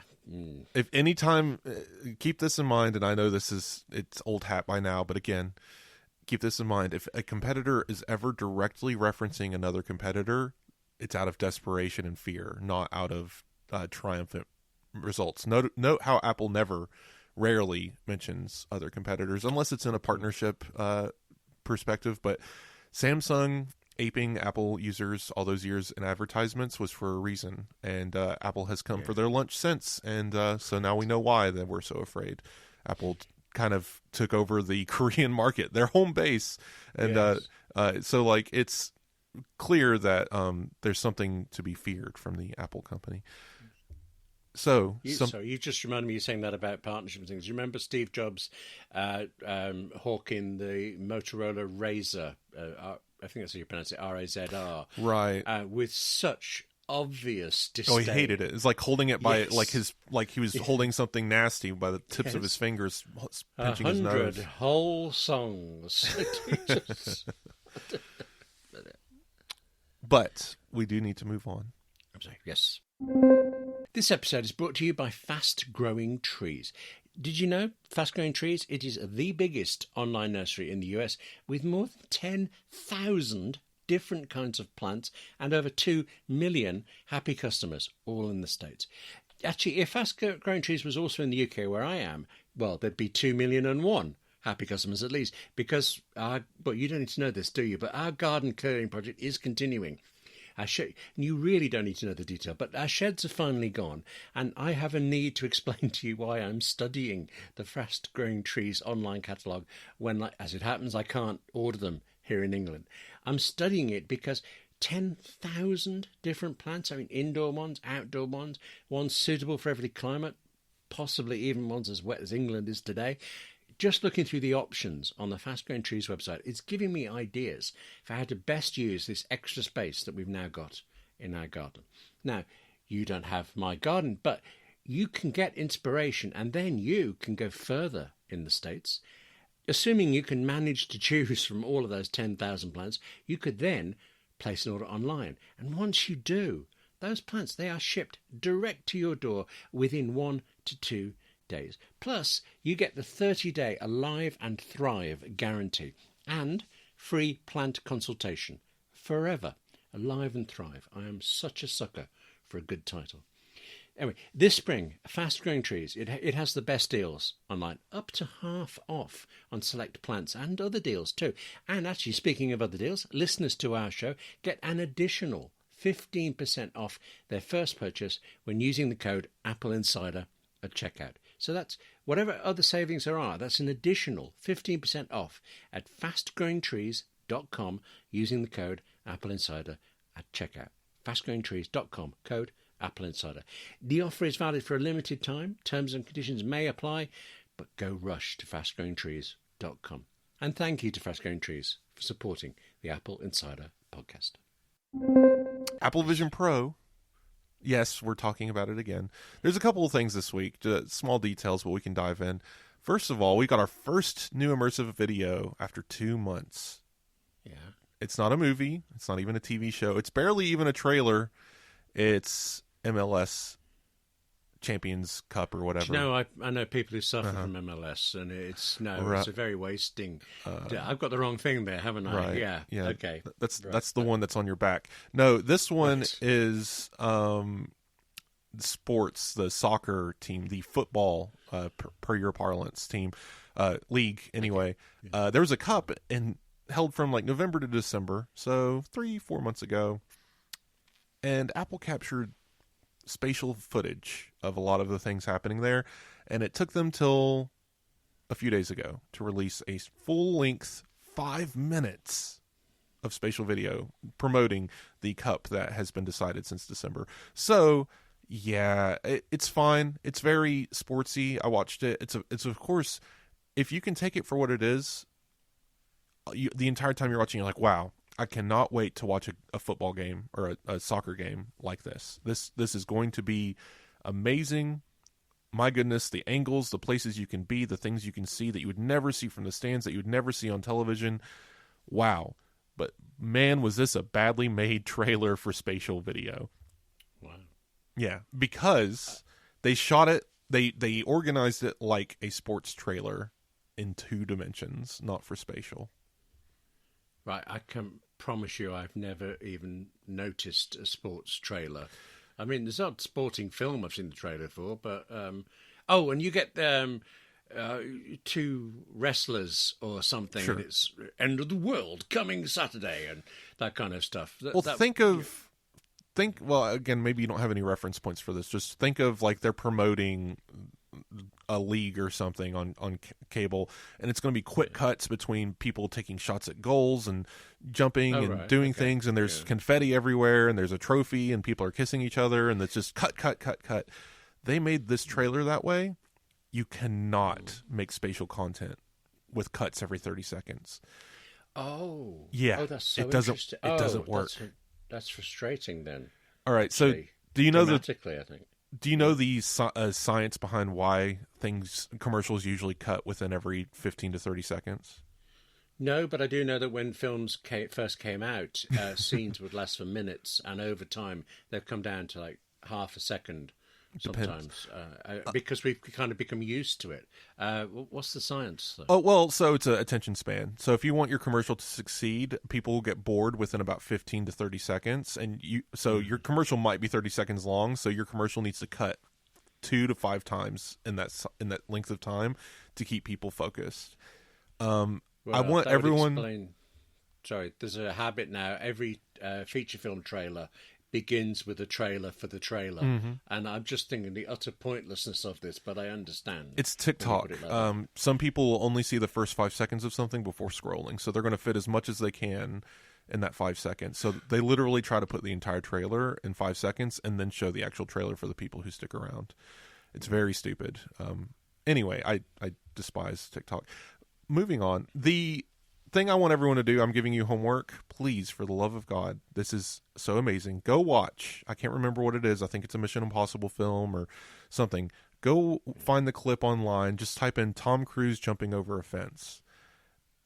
A: If any time, keep this in mind, and I know it's old hat by now, but again, keep this in mind. If a competitor is ever directly referencing another competitor, it's out of desperation and fear, not out of triumphant results. Note how Apple rarely mentions other competitors, unless it's in a partnership perspective. But Samsung aping Apple users all those years in advertisements was for a reason, and Apple has come for their lunch since, and so now we know why they were so afraid. Apple kind of took over the Korean market, their home base, and so like it's clear that there's something to be feared from the Apple company. So
B: you just reminded me of saying that about partnership and things. You remember Steve Jobs hawking the Motorola Razr? I think that's how you pronounce it, RAZR.
A: Right.
B: With such obvious disdain.
A: Oh, he hated it. It's like holding it by like he was holding something nasty by the tips of his fingers, pinching his nose.
B: 100 whole songs.
A: But we do need to move on.
B: I'm sorry. Yes. This episode is brought to you by Fast Growing Trees. Did you know Fast Growing Trees? It is the biggest online nursery in the US with more than 10,000 different kinds of plants and over 2 million happy customers, all in the States. Actually, if Fast Growing Trees was also in the UK where I am, well, there'd be 2,000,001 happy customers at least, because but you don't need to know this, do you? But our garden clearing project is continuing. You really don't need to know the detail, but our sheds are finally gone, and I have a need to explain to you why I'm studying the Fast Growing Trees online catalogue when, as it happens, I can't order them here in England. I'm studying it because 10,000 different plants, I mean indoor ones, outdoor ones suitable for every climate, possibly even ones as wet as England is today. Just looking through the options on the Fast Growing Trees website, it's giving me ideas for how to best use this extra space that we've now got in our garden. Now, you don't have my garden, but you can get inspiration and then you can go further in the States. Assuming you can manage to choose from all of those 10,000 plants, you could then place an order online. And once you do, those plants, they are shipped direct to your door within 1 to 2 days. Plus, you get the 30-day Alive and Thrive guarantee and free plant consultation forever. Alive and Thrive. I am such a sucker for a good title. Anyway, this spring, Fast Growing Trees, it has the best deals online, up to half off on select plants and other deals too. And actually, speaking of other deals, listeners to our show get an additional 15% off their first purchase when using the code AppleInsider at checkout. So that's whatever other savings there are, that's an additional 15% off at fastgrowingtrees.com using the code AppleInsider at checkout. Fastgrowingtrees.com, code AppleInsider. The offer is valid for a limited time. Terms and conditions may apply, but go rush to fastgrowingtrees.com. And thank you to Fast Growing Trees for supporting the Apple Insider podcast.
A: Apple Vision Pro. Yes, we're talking about it again. There's a couple of things this week, small details, but we can dive in. First of all, we got our first new immersive video after 2 months.
B: Yeah.
A: It's not a movie. It's not even a TV show. It's barely even a trailer. It's MLS Champions Cup or whatever.
B: I know people who suffer from MLS, and it's a very wasting. I've got the wrong thing there, haven't I?
A: Right.
B: Yeah. Okay.
A: That's the one that's on your back. No, this one is sports, the soccer team, the football per your parlance team, league anyway.
B: Okay. Yeah.
A: There was a cup held from like November to December, so 3-4 months ago, and Apple captured spatial footage of a lot of the things happening there, and it took them till a few days ago to release a full-length 5 minutes of spatial video promoting the cup that has been decided since December. So yeah, it's fine. It's very sportsy. I watched it. It's of course, if you can take it for what it is, the entire time you're watching, you're like, wow, I cannot wait to watch a football game or a soccer game like this. This is going to be amazing. My goodness, the angles, the places you can be, the things you can see that you would never see from the stands, that you would never see on television. Wow. But man, was this a badly made trailer for spatial video.
B: Wow.
A: Yeah, because they shot it, they organized it like a sports trailer in 2 dimensions, not for spatial.
B: Right, I can promise you I've never even noticed a sports trailer. I mean, there's not sporting film I've seen the trailer for, but... and you get 2 wrestlers or something,
A: Sure.
B: And it's end of the world coming Saturday, and that kind of stuff.
A: Well, again, maybe you don't have any reference points for this. Just think of like they're promoting a league or something on cable, and it's going to be quick cuts between people taking shots at goals and jumping and doing things, and there's confetti everywhere, and there's a trophy, and people are kissing each other, and it's just cut. They made this trailer that way. You cannot make spatial content with cuts every 30 seconds.
B: Oh.
A: Yeah.
B: Oh, that's so
A: it doesn't
B: interesting.
A: it doesn't work.
B: That's frustrating then.
A: All right,
B: Actually,
A: so do you know
B: I think.
A: Do you know the science behind why commercials usually cut within every 15 to 30 seconds?
B: No, but I do know that when films first came out, scenes would last for minutes, and over time they've come down to like half a second sometimes, because we've kind of become used to it. What's the science, though?
A: Oh, well, so it's an attention span. So if you want your commercial to succeed, people will get bored within about 15 to 30 seconds. And your commercial might be 30 seconds long, so your commercial needs to cut 2 to 5 times in that length of time to keep people focused. I want everyone...
B: Sorry, there's a habit now. Every feature film trailer begins with a trailer for the trailer, and I'm just thinking the utter pointlessness of this, but I understand.
A: It's TikTok. Some people will only see the first 5 seconds of something before scrolling, so they're going to fit as much as they can in that 5 seconds. So they literally try to put the entire trailer in 5 seconds and then show the actual trailer for the people who stick around. It's very stupid. Anyway, I despise TikTok. Moving on. The thing I want everyone to do, I'm giving you homework. Please, for the love of God, this is so amazing. Go watch. I can't remember what it is. I think it's a Mission Impossible film or something. Go find the clip online. Just type in Tom Cruise jumping over a fence.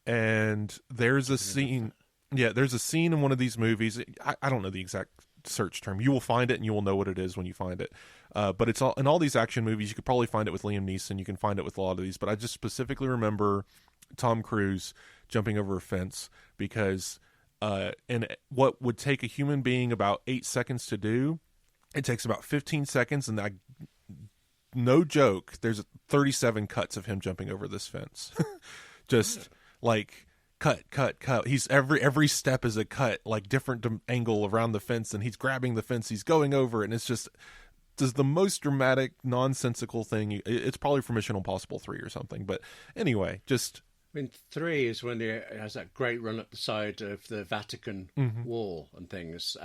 A: And there's a scene. Yeah, there's a scene in one of these movies. I don't know the exact search term. You will find it and you will know what it is when you find it. But it's all in all these action movies. You could probably find it with Liam Neeson. You can find it with a lot of these. But I just specifically remember Tom Cruise jumping over a fence because and what would take a human being about 8 seconds to do, it takes about 15 seconds, and no joke, there's 37 cuts of him jumping over this fence. Just like cut. He's every step is a cut, like different angle around the fence, and he's grabbing the fence, he's going over it, and it's just the most dramatic, nonsensical thing. It's probably from Mission Impossible 3 or something, but anyway, just...
B: I mean, 3 is when he has that great run up the side of the Vatican wall and things.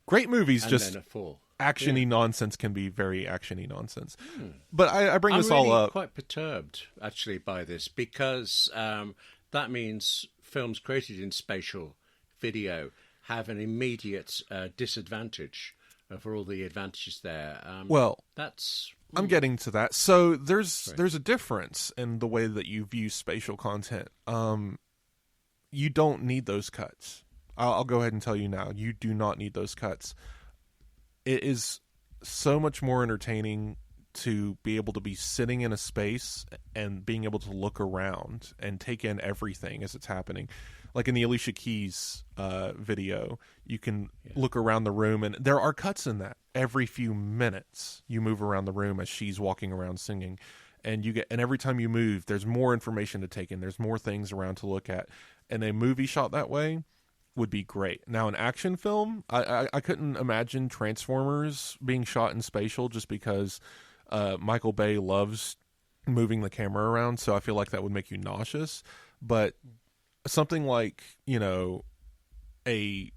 A: Great movies,
B: and
A: just
B: then a 4.
A: Actiony nonsense can be very actiony nonsense. But I bring this all up.
B: I'm quite perturbed, actually, by this, because that means films created in spatial video have an immediate disadvantage for all the advantages there.
A: Well,
B: that's
A: I'm getting to that. So there's a difference in the way that you view spatial content. You don't need those cuts. I'll go ahead and tell you now. You do not need those cuts. It is so much more entertaining to be able to be sitting in a space and being able to look around and take in everything as it's happening. Like in the Alicia Keys video, you can look around the room, and there are cuts in that. Every few minutes, you move around the room as she's walking around singing, and every time you move, there's more information to take in. There's more things around to look at, and a movie shot that way would be great. Now, an action film, I couldn't imagine Transformers being shot in spatial, just because Michael Bay loves moving the camera around, so I feel like that would make you nauseous. But something like, a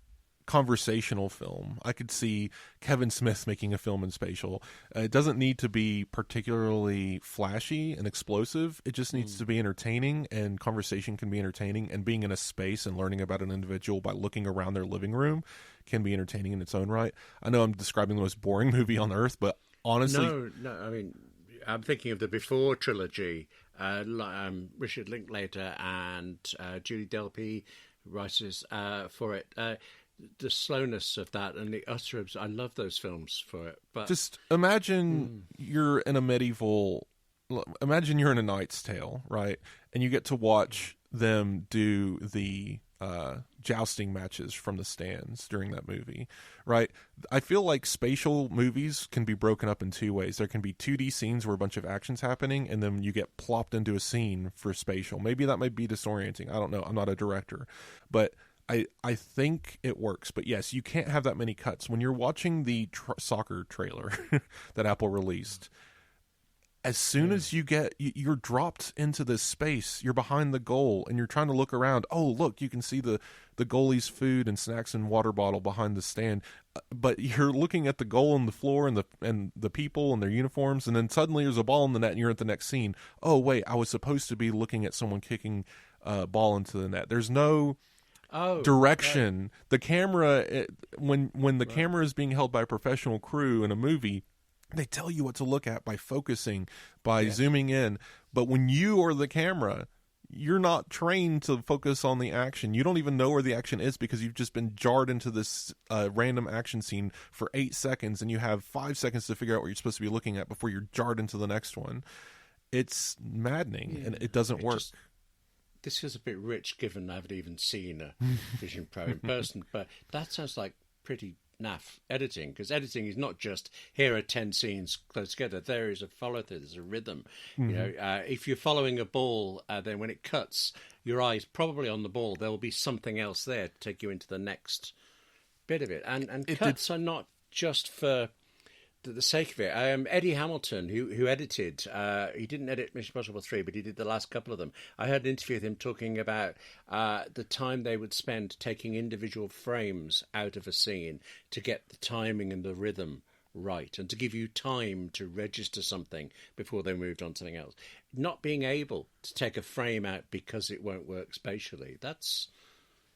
A: conversational film, I could see Kevin Smith making a film in spatial. It doesn't need to be particularly flashy and explosive. It just needs to be entertaining, and conversation can be entertaining, and being in a space and learning about an individual by looking around their living room can be entertaining in its own right. I know I'm describing the most boring movie on earth, but honestly...
B: No, I mean, I'm thinking of the Before trilogy. Richard Linklater and Julie Delpy, writers for it. The slowness of that and the utter... I love those films for it. But
A: just imagine you're in a medieval... Imagine you're in A Knight's Tale, right? And you get to watch them do the jousting matches from the stands during that movie, right? I feel like spatial movies can be broken up in two ways. There can be 2D scenes where a bunch of action's happening, and then you get plopped into a scene for spatial. Maybe that might be disorienting. I don't know. I'm not a director. But I think it works. But yes, you can't have that many cuts. When you're watching the soccer trailer that Apple released, as soon as you're dropped into this space, you're behind the goal, and you're trying to look around. Oh, look, you can see the goalie's food and snacks and water bottle behind the stand. But you're looking at the goal and the floor and the people and their uniforms, and then suddenly there's a ball in the net, and you're at the next scene. Oh, wait, I was supposed to be looking at someone kicking a ball into the net. There's no direction. Right. The camera, when the camera is being held by a professional crew in a movie, they tell you what to look at by focusing, by zooming in. But when you are the camera, you're not trained to focus on the action. You don't even know where the action is, because you've just been jarred into this random action scene for 8 seconds, and you have 5 seconds to figure out what you're supposed to be looking at before you're jarred into the next one. It's maddening, and it doesn't work.
B: This is a bit rich, given I haven't even seen a Vision Pro in person, but that sounds like pretty naff editing, because editing is not just here are 10 scenes close together. There is a follow-through, there's a rhythm. If you're following a ball, then when it cuts, your eye's probably on the ball. There will be something else there to take you into the next bit of it. And cuts are not just for the sake of it. Eddie Hamilton, who edited, he didn't edit Mission Impossible 3, but he did the last couple of them. I heard an interview with him talking about the time they would spend taking individual frames out of a scene to get the timing and the rhythm right, and to give you time to register something before they moved on to something else. Not being able to take a frame out because it won't work spatially, that's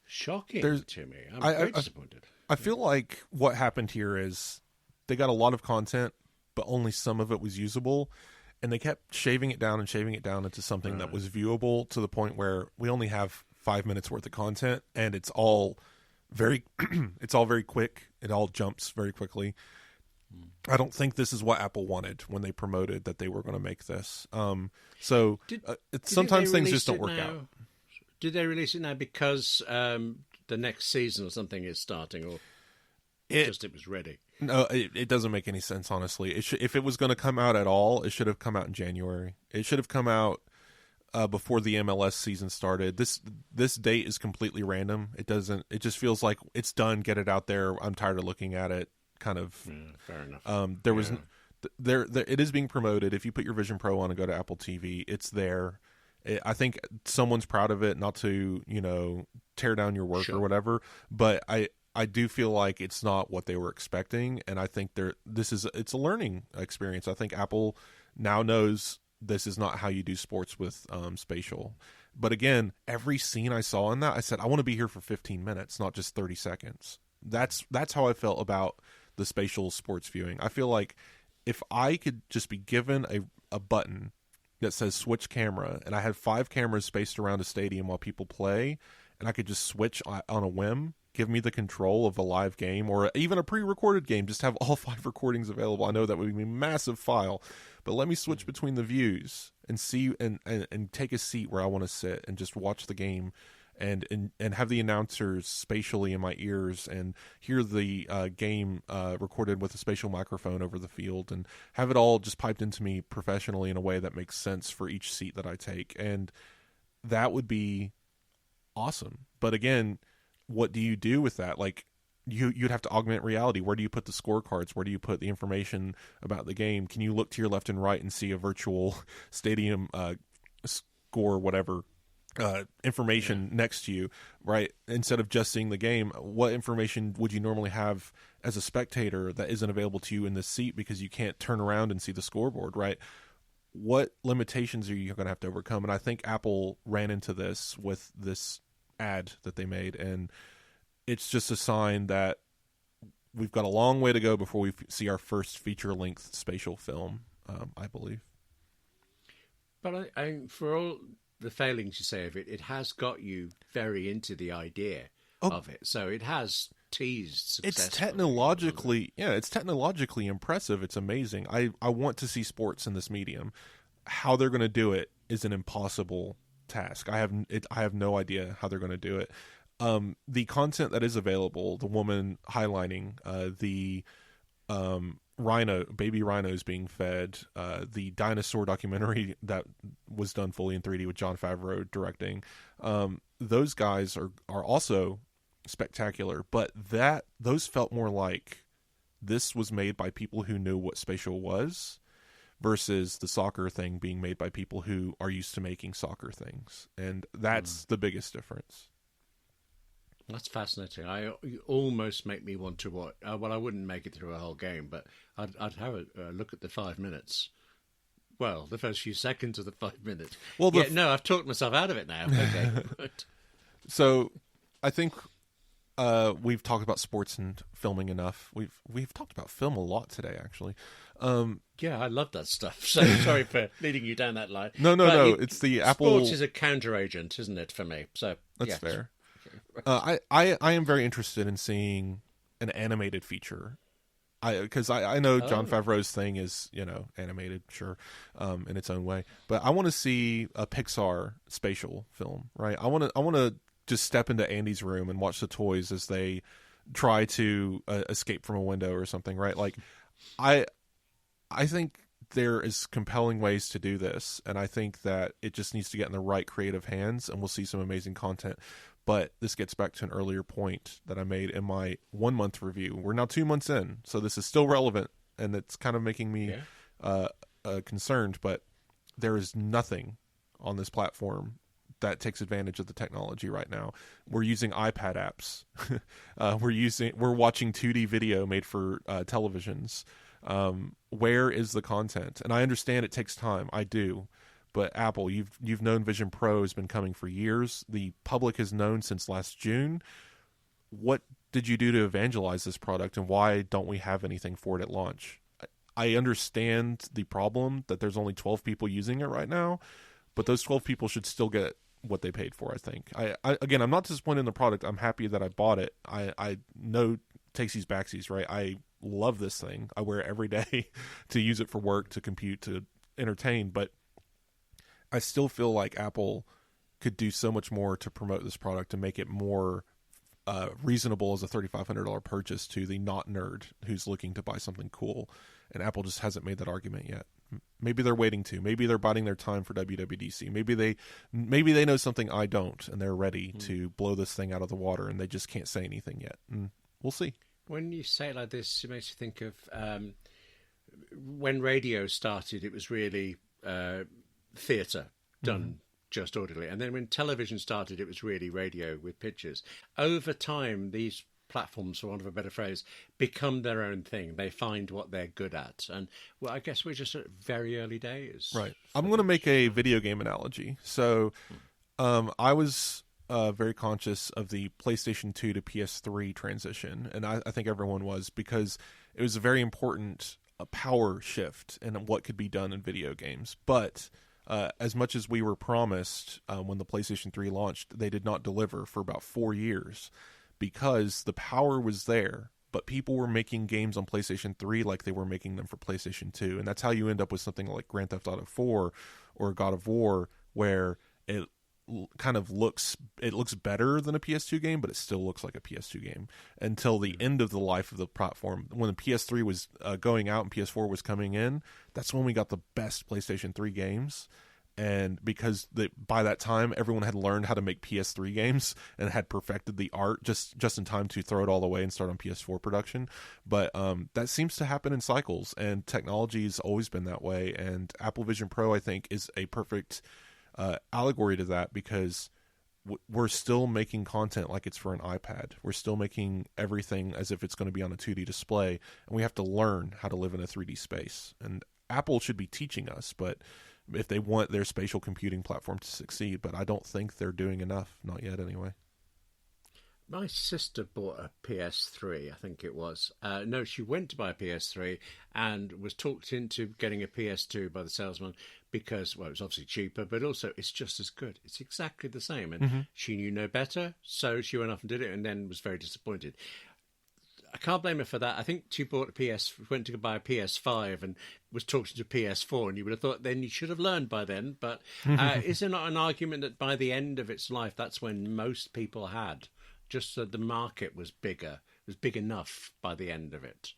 B: shocking to me. I'm very disappointed.
A: I feel like what happened here is they got a lot of content, but only some of it was usable, and they kept shaving it down into something that was viewable, to the point where we only have 5 minutes worth of content, and it's all very quick. It all jumps very quickly. I don't think this is what Apple wanted when they promoted that they were going to make this. Sometimes things just don't work out.
B: Did they release it now because the next season or something is starting, or it was ready?
A: No, it doesn't make any sense, honestly. If it was going to come out at all, it should have come out in January. It should have come out before the MLS season started. This date is completely random. It just feels like it's done. Get it out there. I'm tired of looking at it. Kind of.
B: Fair enough.
A: It is being promoted. If you put your Vision Pro on and go to Apple TV, it's there. I think someone's proud of it, not to tear down your work or whatever. But I do feel like it's not what they were expecting, and I think it's a learning experience. I think Apple now knows this is not how you do sports with spatial. But again, every scene I saw in that, I said, I want to be here for 15 minutes, not just 30 seconds. That's how I felt about the spatial sports viewing. I feel like if I could just be given a button that says switch camera, and I had 5 cameras spaced around a stadium while people play, and I could just switch on a whim, give me the control of a live game or even a pre-recorded game, just have all 5 recordings available. I know that would be a massive file, but let me switch between the views and see and take a seat where I want to sit and just watch the game and have the announcers spatially in my ears and hear the game recorded with a spatial microphone over the field and have it all just piped into me professionally in a way that makes sense for each seat that I take. And that would be awesome. But again, what do you do with that? Like, you'd have to augment reality. Where do you put the scorecards? Where do you put the information about the game? Can you look to your left and right and see a virtual stadium score, whatever, information next to you, right? Instead of just seeing the game, what information would you normally have as a spectator that isn't available to you in this seat because you can't turn around and see the scoreboard, right? What limitations are you going to have to overcome? And I think Apple ran into this with this ad that they made, and it's just a sign that we've got a long way to go before we see our first feature-length spatial film, I believe. But
B: I for all the failings you say of it, it has got you very into the idea of it. So it has teased successfully. It's technologically impressive. It's amazing. I want to see sports in this medium. How they're going to do it is an impossible task. I have no idea how they're going to do it. The content that is available, the woman highlighting the baby rhinos being fed, the dinosaur documentary that was done fully in 3D with Jon Favreau directing, those guys are also spectacular. But those felt more like this was made by people who knew what spatial was, versus the soccer thing being made by people who are used to making soccer things. And that's the biggest difference. That's fascinating. You almost make me want to watch. Well, I wouldn't make it through a whole game, but I'd have a look at the 5 minutes. Well, the first few seconds of the 5 minutes. Well, no, I've talked myself out of it now. Okay.
A: So, I think we've talked about sports and filming enough. We've talked about film a lot today, actually.
B: Yeah, I love that stuff. So sorry for leading you down that line.
A: No. It's the Apple.
B: Sports is a counteragent, isn't it, for me? So
A: that's fair. I am very interested in seeing an animated feature. Because I know Jon Favreau's thing is, animated, sure, in its own way. But I want to see a Pixar spatial film, right? I want to just step into Andy's room and watch the toys as they try to escape from a window or something, right? Like, I think there is compelling ways to do this, and I think that it just needs to get in the right creative hands, and we'll see some amazing content. But this gets back to an earlier point that I made in my 1-month review. We're now 2 months in, so this is still relevant, and it's kind of making me concerned. But there is nothing on this platform that takes advantage of the technology right now. We're using iPad apps. We're watching 2D video made for televisions. Where is the content? And I understand it takes time. I do. But Apple, you've known Vision Pro has been coming for years. The public has known since last June. What did you do to evangelize this product, and why don't we have anything for it at launch? I understand the problem that there's only 12 people using it right now, but those 12 people should still get what they paid for, I think. Again, I'm not disappointed in the product. I'm happy that I bought it. I know takesies backsies, right? I love this thing. I wear it every day to use it for work, to compute, to entertain, but I still feel like Apple could do so much more to promote this product to make it more reasonable as a $3,500 purchase to the not nerd who's looking to buy something cool. And Apple just hasn't made that argument yet. Maybe they're waiting to. Maybe they're biding their time for WWDC. Maybe they know something I don't, and they're ready to blow this thing out of the water, and they just can't say anything yet. And we'll see.
B: When you say it like this, it makes you think of when radio started. It was really theatre done just orderly, and then when television started, it was really radio with pictures. Over time, these platforms, for want of a better phrase, become their own thing. They find what they're good at, and well, I guess we're just at very early days.
A: Right. I'm going to make a video game analogy. So I was very conscious of the PlayStation 2 to PS3 transition, and I think everyone was, because it was a very important power shift in what could be done in video games. But as much as we were promised when the PlayStation 3 launched, they did not deliver for about 4 years because the power was there, but people were making games on PlayStation 3 like they were making them for PlayStation 2. And that's how you end up with something like Grand Theft Auto 4 or God of War, where it kind of looks better than a PS2 game, but it still looks like a PS2 game until the end of the life of the platform. When the PS3 was going out and PS4 was coming in, that's when we got the best PlayStation 3 games. And because by that time, everyone had learned how to make PS3 games and had perfected the art just in time to throw it all away and start on PS4 production. But that seems to happen in cycles, and technology has always been that way. And Apple Vision Pro, I think, is a perfect allegory to that, because we're still making content like it's for an iPad. We're still making everything as if it's going to be on a 2D display, and we have to learn how to live in a 3D space. And Apple should be teaching us, but if they want their spatial computing platform to succeed, but I don't think they're doing enough, not yet anyway.
B: My sister bought a PS3, I think it was. No, she went to buy a PS3 and was talked into getting a PS2 by the salesman because, well, it was obviously cheaper, but also it's just as good. It's exactly the same. And she knew no better, so she went off and did it and then was very disappointed. I can't blame her for that. I think she went to buy a PS5 and was talking to PS4, and you would have thought then you should have learned by then. But is there not an argument that by the end of its life, that's when most people had? Just that the market was bigger, was big enough by the end of it,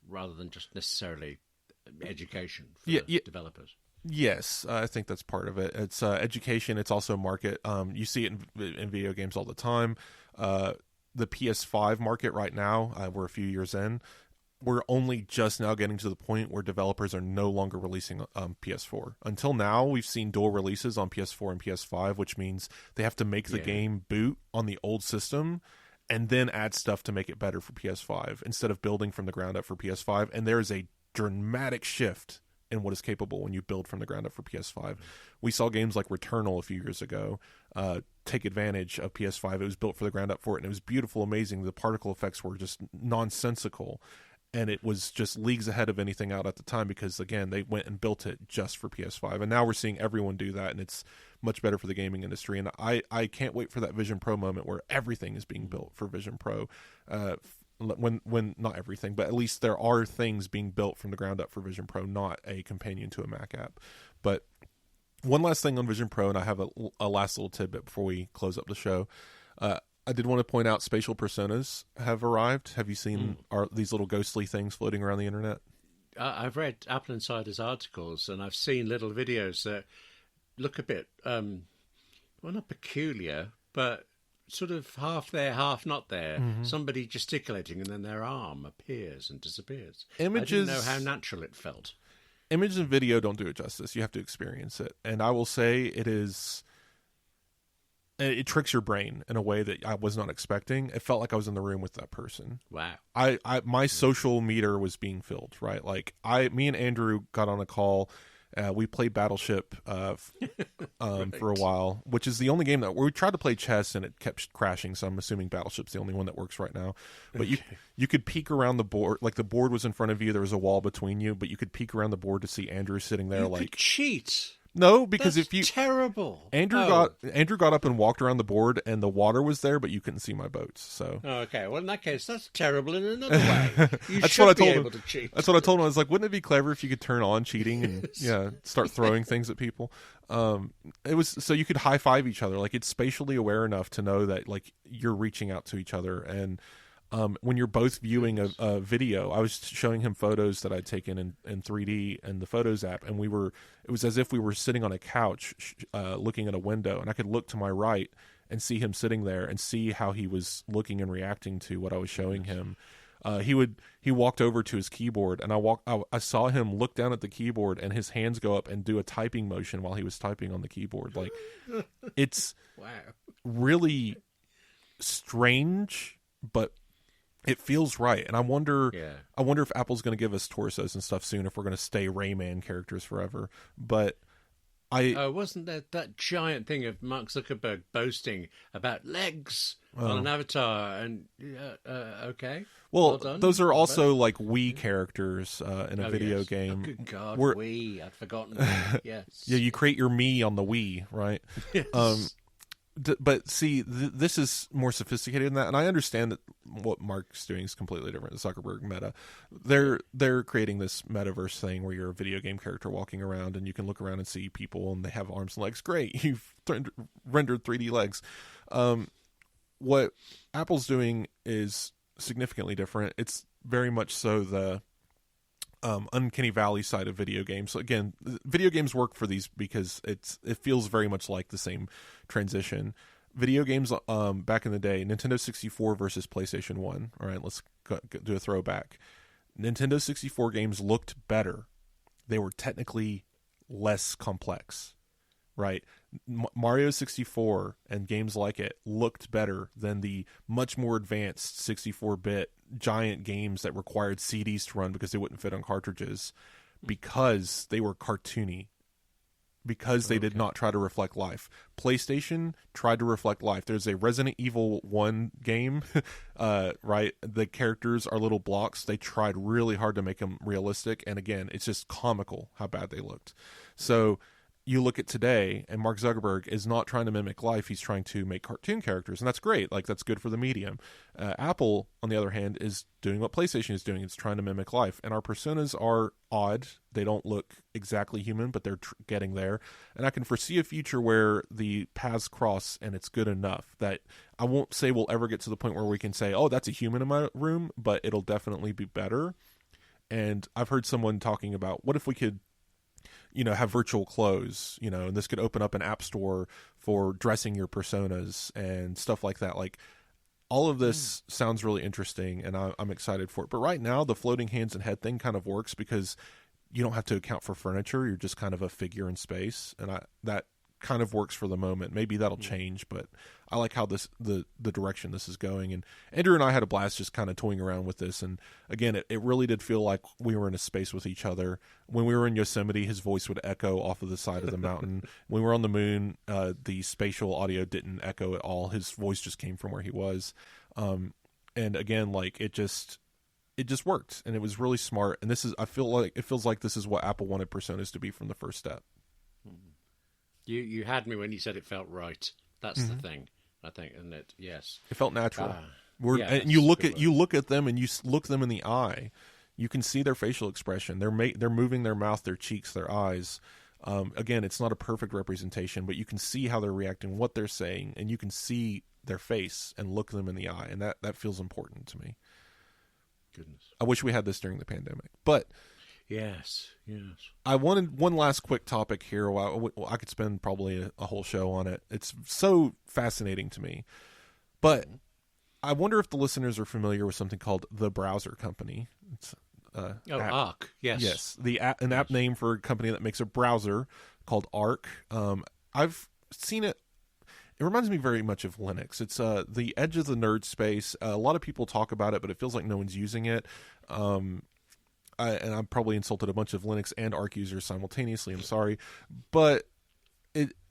B: rather than just necessarily education for the developers.
A: Yes, I think that's part of it. It's education. It's also market. You see it in video games all the time. The PS5 market right now, we're a few years in. We're only just now getting to the point where developers are no longer releasing PS4. Until now, we've seen dual releases on PS4 and PS5, which means they have to make the game boot on the old system and then add stuff to make it better for PS5 instead of building from the ground up for PS5. And there is a dramatic shift in what is capable when you build from the ground up for PS5. We saw games like Returnal a few years ago take advantage of PS5. It was built for the ground up for it, and it was beautiful, amazing. The particle effects were just nonsensical. And it was just leagues ahead of anything out at the time because, again, they went and built it just for PS5. And now we're seeing everyone do that, and it's much better for the gaming industry. And I can't wait for that Vision Pro moment where everything is being built for Vision Pro. When not everything, but at least there are things being built from the ground up for Vision Pro, not a companion to a Mac app. But one last thing on Vision Pro, and I have a last little tidbit before we close up the show. I did want to point out spatial personas have arrived. Have you seen these little ghostly things floating around the internet?
B: I've read AppleInsider's articles, and I've seen little videos that look a bit, well, not peculiar, but sort of half there, half not there. Somebody gesticulating, and then their arm appears and disappears.
A: Images,
B: I didn't know how natural it felt.
A: Image and video don't do it justice. You have to experience it. And I will say it tricks your brain in a way that I was not expecting. It felt like I was in the room with that person.
B: Wow.
A: My social meter was being filled, right? Like me and Andrew got on a call. We played Battleship right. For a while, which is the only game that we tried to play chess and it kept crashing. So I'm assuming Battleship's the only one that works right now. But you could peek around the board, like the board was in front of you. There was a wall between you, but you could peek around the board to see Andrew sitting there.
B: You could cheat.
A: No, because
B: That's
A: if you
B: terrible.
A: Andrew got up and walked around the board, and the water was there, but you couldn't see my boats. So
B: okay, well in that case, that's terrible in another way. You
A: that's
B: should
A: what I
B: be
A: told
B: able
A: him.
B: to cheat.
A: That's what I told him. I was like, wouldn't it be clever if you could turn on cheating and start throwing things at people? It was so you could high five each other. Like it's spatially aware enough to know that like you're reaching out to each other and. When you're both viewing a video, I was showing him photos that I'd taken in 3D in the Photos app, and it was as if we were sitting on a couch looking at a window, and I could look to my right and see him sitting there and see how he was looking and reacting to what I was showing him. He walked over to his keyboard, and I saw him look down at the keyboard, and his hands go up and do a typing motion while he was typing on the keyboard. Like it's really strange, but it feels right, and I wonder if Apple's going to give us torsos and stuff soon, if we're going to stay Rayman characters forever. But
B: Wasn't there that giant thing of Mark Zuckerberg boasting about legs on an avatar? And okay,
A: well
B: done.
A: those are also like Wii characters in a video
B: yes.
A: game.
B: Oh, good God, Wii! I'd forgotten. Yes.
A: Yeah, you create your me on the Wii, right?
B: Yes.
A: But see, this is more sophisticated than that, and I understand that what Mark's doing is completely different. The Zuckerberg Meta, they're creating this metaverse thing where you're a video game character walking around, and you can look around and see people, and they have arms and legs. Great, you've rendered 3D legs. What Apple's doing is significantly different. It's very much so the uncanny valley side of video games. So again, video games work for these because it feels very much like the same transition. Video games back in the day, Nintendo 64 versus PlayStation 1. All right, let's do a throwback. Nintendo 64 games looked better. They were technically less complex, right? Mario 64 and games like it looked better than the much more advanced 64-bit giant games that required CDs to run because they wouldn't fit on cartridges, because they were cartoony, because they did not try to reflect life. PlayStation tried to reflect life. There's a Resident Evil 1 game, right? The characters are little blocks. They tried really hard to make them realistic, and again, it's just comical how bad they looked. So you look at today, and Mark Zuckerberg is not trying to mimic life. He's trying to make cartoon characters, and that's great. Like, that's good for the medium. Apple, on the other hand, is doing what PlayStation is doing. It's trying to mimic life, and our personas are odd. They don't look exactly human, but they're getting there. And I can foresee a future where the paths cross, and it's good enough that I won't say we'll ever get to the point where we can say, oh, that's a human in my room, but it'll definitely be better. And I've heard someone talking about, what if we could have virtual clothes, and this could open up an app store for dressing your personas and stuff like that. Like, all of this sounds really interesting, and I'm excited for it. But right now, the floating hands and head thing kind of works because you don't have to account for furniture. You're just kind of a figure in space, and that kind of works for the moment. Maybe that'll change, but I like how the direction this is going. And Andrew and I had a blast just kind of toying around with this. And again, it really did feel like we were in a space with each other. When we were in Yosemite, his voice would echo off of the side of the mountain. When we were on the moon, the spatial audio didn't echo at all. His voice just came from where he was. And again, like, it just worked, and it was really smart. And it feels like this is what Apple wanted personas to be from the first step.
B: You had me when you said it felt right. That's the thing, I think, isn't it? Yes,
A: it felt natural. And you look at them, and you look them in the eye. You can see their facial expression. They're moving their mouth, their cheeks, their eyes. Again, it's not a perfect representation, but you can see how they're reacting, what they're saying, and you can see their face and look them in the eye, and that feels important to me.
B: Goodness,
A: I wish we had this during the pandemic, but.
B: Yes.
A: I wanted one last quick topic here. I could spend probably a whole show on it. It's so fascinating to me. But I wonder if the listeners are familiar with something called the Browser Company. It's
B: Arc. Yes.
A: Yes, an app name for a company that makes a browser called Arc. I've seen it. It reminds me very much of Linux. It's the edge of the nerd space. A lot of people talk about it, but it feels like no one's using it. And I've probably insulted a bunch of Linux and Arc users simultaneously. I'm sorry. But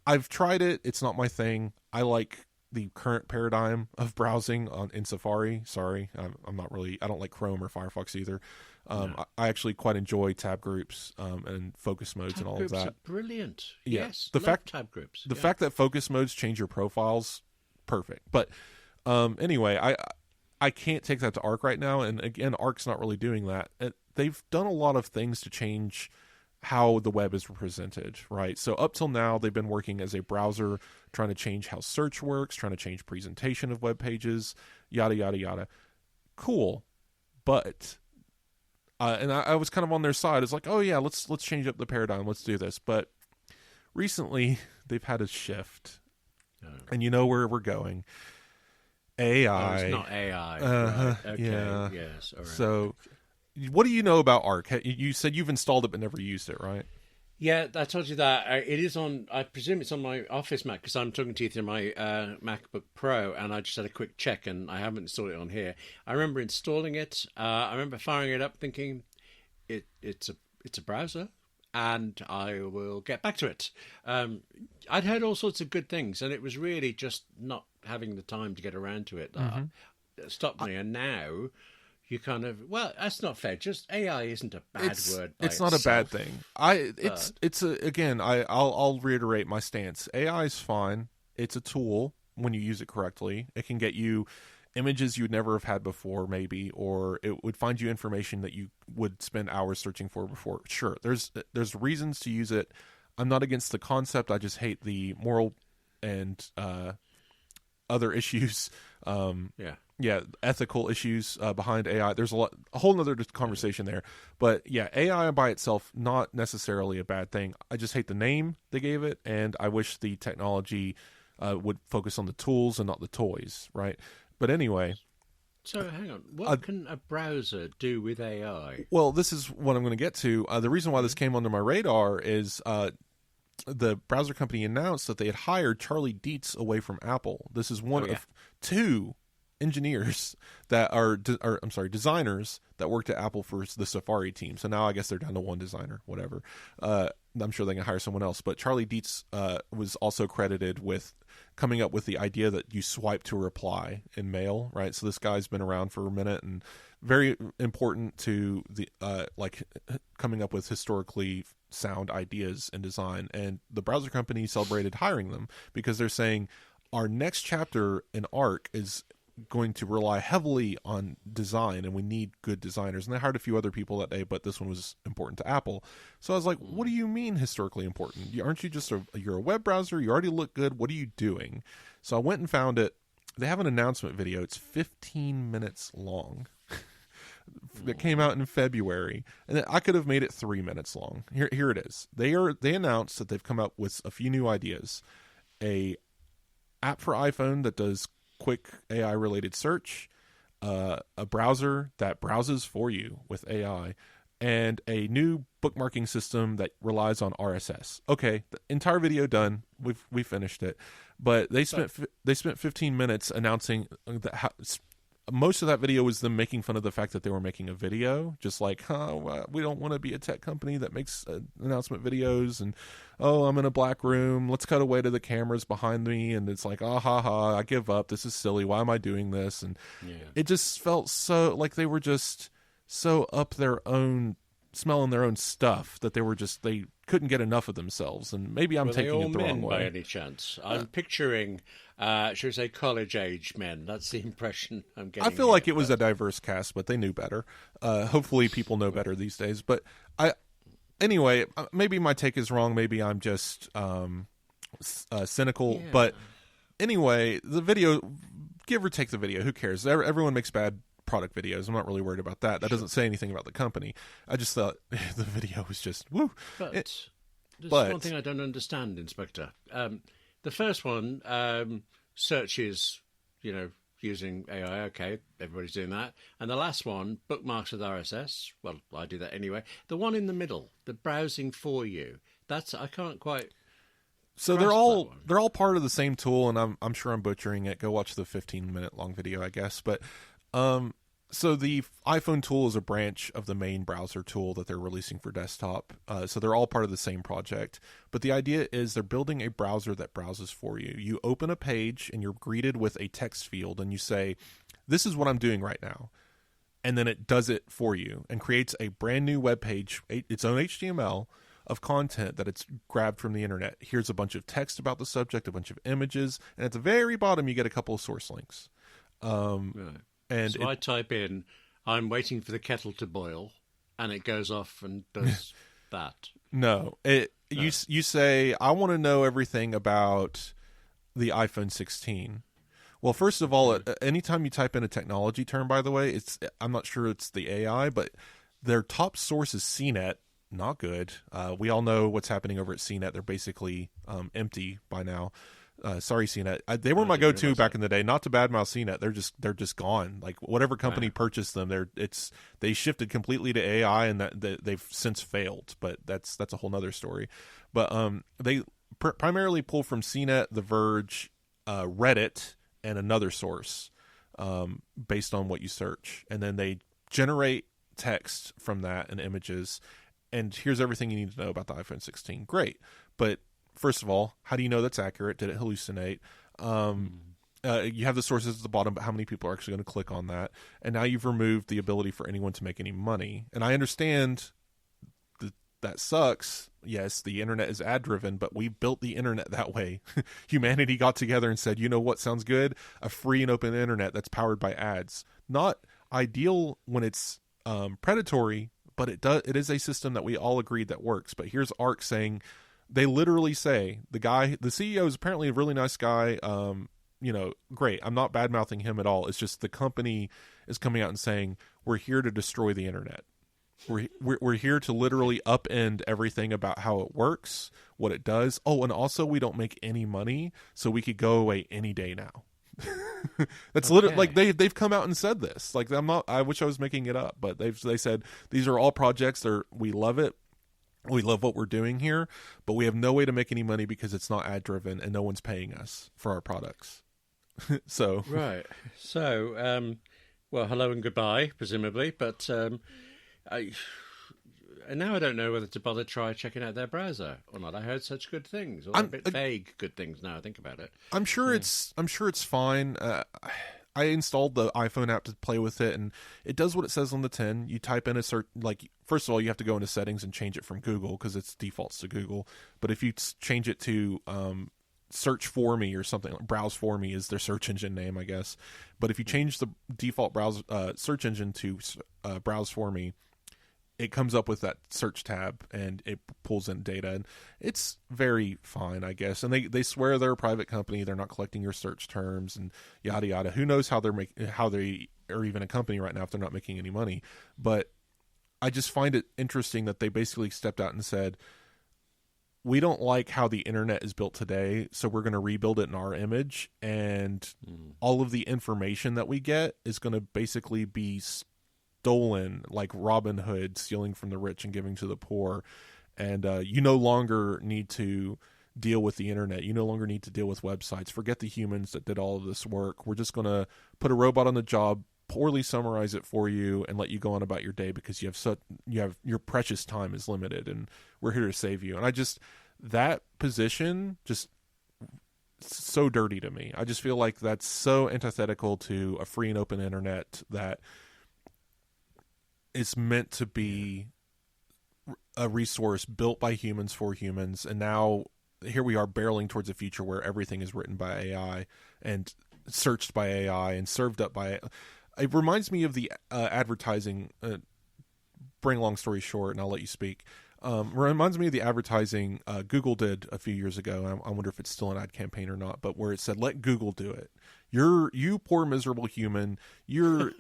A: I've tried it. It's not my thing. I like the current paradigm of browsing in Safari. Sorry. I don't like Chrome or Firefox either. No. I actually quite enjoy tab groups and focus modes
B: tab
A: and all
B: groups
A: of that.
B: Are brilliant.
A: Yeah.
B: Yes. Tab groups.
A: The fact that focus modes change your profiles, perfect. But anyway, I can't take that to Arc right now. And again, Arc's not really doing that. They've done a lot of things to change how the web is represented, right? So up till now, they've been working as a browser, trying to change how search works, trying to change presentation of web pages, yada, yada, yada. Cool. But, and I was kind of on their side. It's like, oh yeah, let's change up the paradigm. Let's do this. But recently, they've had a shift. And you know where we're going. AI.
B: Oh, it's not AI. Right. Okay.
A: Yeah.
B: Yes. All right.
A: So, what do you know about Arc? You said you've installed it but never used it, right?
B: Yeah, I told you that. It is on, I presume it's on my Office Mac, because I'm talking to you through my MacBook Pro, and I just had a quick check, and I haven't installed it on here. I remember installing it. I remember firing it up thinking, it's a browser. and I will get back to it. I'd heard all sorts of good things, and it was really just not having the time to get around to it that stopped me. And now you kind of, well, that's not fair. Just AI isn't a bad word by
A: it's not
B: itself.
A: a bad thing. I'll reiterate my stance. AI is fine. It's a tool when you use it correctly. It can get you images you would never have had before, maybe, or it would find you information that you would spend hours searching for before. Sure, there's reasons to use it. I'm not against the concept. I just hate the moral and other issues. Ethical issues behind AI. There's a whole other conversation there. But yeah, AI by itself, not necessarily a bad thing. I just hate the name they gave it, and I wish the technology would focus on the tools and not the toys, right? But anyway.
B: So hang on, what can a browser do with AI?
A: Well, this is what I'm going to get to. The reason why this came onto my radar is the browser company announced that they had hired Charlie Dietz away from Apple. This is one of two engineers that are designers that worked at Apple for the Safari team. So now I guess they're down to one designer, whatever. I'm sure they can hire someone else. But Charlie Dietz was also credited with coming up with the idea that you swipe to reply in mail, right? So this guy's been around for a minute and very important to the coming up with historically sound ideas in design. And the browser company celebrated hiring them because they're saying our next chapter in Arc is going to rely heavily on design, and we need good designers. And they hired a few other people that day, but this one was important to Apple. So I was like, what do you mean historically important? Aren't you just you're a web browser? You already look good. What are you doing? So I went and found it. They have an announcement video. It's 15 minutes long. That came out in February, and I could have made it 3 minutes long. Here it is. They announced that they've come up with a few new ideas. A app for iPhone that does quick AI related search, a browser that browses for you with AI, and a new bookmarking system that relies on RSS. Okay, the entire video done. We finished it, but they spent 15 minutes announcing that most of that video was them making fun of the fact that they were making a video, just like, we don't want to be a tech company that makes announcement videos, and I'm in a black room, let's cut away to the cameras behind me, and it's like, I give up, this is silly, why am I doing this? And it just felt so like they were just so up their own, smelling their own stuff, that they couldn't get enough of themselves. And maybe I'm taking it the wrong way.
B: By any chance? I'm picturing, should we say, college-age men. That's the impression I'm getting.
A: I feel like it was a diverse cast, but they knew better. Hopefully people know better these days. But anyway, maybe my take is wrong. Maybe I'm just cynical. Yeah. But anyway, the video, give or take the video, who cares? Everyone makes bad product videos. I'm not really worried about that. That doesn't say anything about the company. I just thought the video was just woo.
B: But there's one thing I don't understand, Inspector. The first one searches, using AI. Okay, everybody's doing that. And the last one, bookmarks with RSS. Well, I do that anyway. The one in the middle, the browsing for you. I can't quite.
A: So they're all part of the same tool, and I'm sure I'm butchering it. Go watch the 15-minute long video, I guess. But so the iPhone tool is a branch of the main browser tool that they're releasing for desktop. So they're all part of the same project. But the idea is they're building a browser that browses for you. You open a page and you're greeted with a text field, and you say, this is what I'm doing right now. And then it does it for you and creates a brand new web page, its own HTML of content that it's grabbed from the internet. Here's a bunch of text about the subject, a bunch of images, and at the very bottom you get a couple of source links.
B: Right. And so I type in, I'm waiting for the kettle to boil, and it goes off and does that.
A: No. You say, I want to know everything about the iPhone 16. Well, first of all, anytime you type in a technology term, by the way, I'm not sure it's the AI, but their top source is CNET. Not good. We all know what's happening over at CNET. They're basically empty by now. Sorry, CNET. They were my go-to back in the day. Not to badmouth CNET. They're just gone. Like whatever company purchased them, they shifted completely to AI, and they've since failed. But that's a whole nother story. But they primarily pull from CNET, The Verge, Reddit, and another source based on what you search, and then they generate text from that and images. and here's everything you need to know about the iPhone 16. Great. But first of all, how do you know that's accurate? Did it hallucinate? You have the sources at the bottom, but how many people are actually going to click on that? And now you've removed the ability for anyone to make any money. And I understand that sucks. Yes, the internet is ad driven, but we built the internet that way. Humanity got together and said, you know what sounds good? A free and open internet that's powered by ads. Not ideal when it's predatory, but it is a system that we all agreed that works. But here's ARC saying, they literally say, the CEO is apparently a really nice guy. Great. I'm not bad mouthing him at all. It's just the company is coming out and saying, we're here to destroy the internet. We're here to literally upend everything about how it works, what it does. Oh, and also we don't make any money, so we could go away any day now. That's literally like they've come out and said this. Like I wish I was making it up, but they said these are all projects. We love it. We love what we're doing here, but we have no way to make any money because it's not ad driven and no one's paying us for our products. So
B: right. So well, hello and goodbye, presumably, but. And now I don't know whether to bother checking out their browser or not. I heard such good things, or a bit vague good things. Now I think about it.
A: I'm sure it's fine. I installed the iPhone app to play with it, and it does what it says on the tin. You type in a search. Like first of all, you have to go into settings and change it from Google because it defaults to Google. But if you change it to search for me or something, browse for me is their search engine name, I guess. But if you change the default search engine to browse for me, it comes up with that search tab and it pulls in data, and it's very fine, I guess. And they swear they're a private company, they're not collecting your search terms and yada yada. Who knows how they are even a company right now if they're not making any money? But I just find it interesting that they basically stepped out and said, we don't like how the internet is built today, so we're going to rebuild it in our image, and all of the information that we get is going to basically be stolen, like Robin Hood stealing from the rich and giving to the poor. And you no longer need to deal with the internet. You no longer need to deal with websites. Forget the humans that did all of this work. We're just going to put a robot on the job, poorly summarize it for you, and let you go on about your day because you have your precious time is limited, and we're here to save you. And that position just so dirty to me. I just feel like that's so antithetical to a free and open internet that is meant to be a resource built by humans for humans. And now here we are barreling towards a future where everything is written by AI and searched by AI and served up by it. It reminds me of the advertising, bring a long story short, and I'll let you speak. Reminds me of the advertising Google did a few years ago. I wonder if it's still an ad campaign or not, but where it said, let Google do it. You poor miserable human, you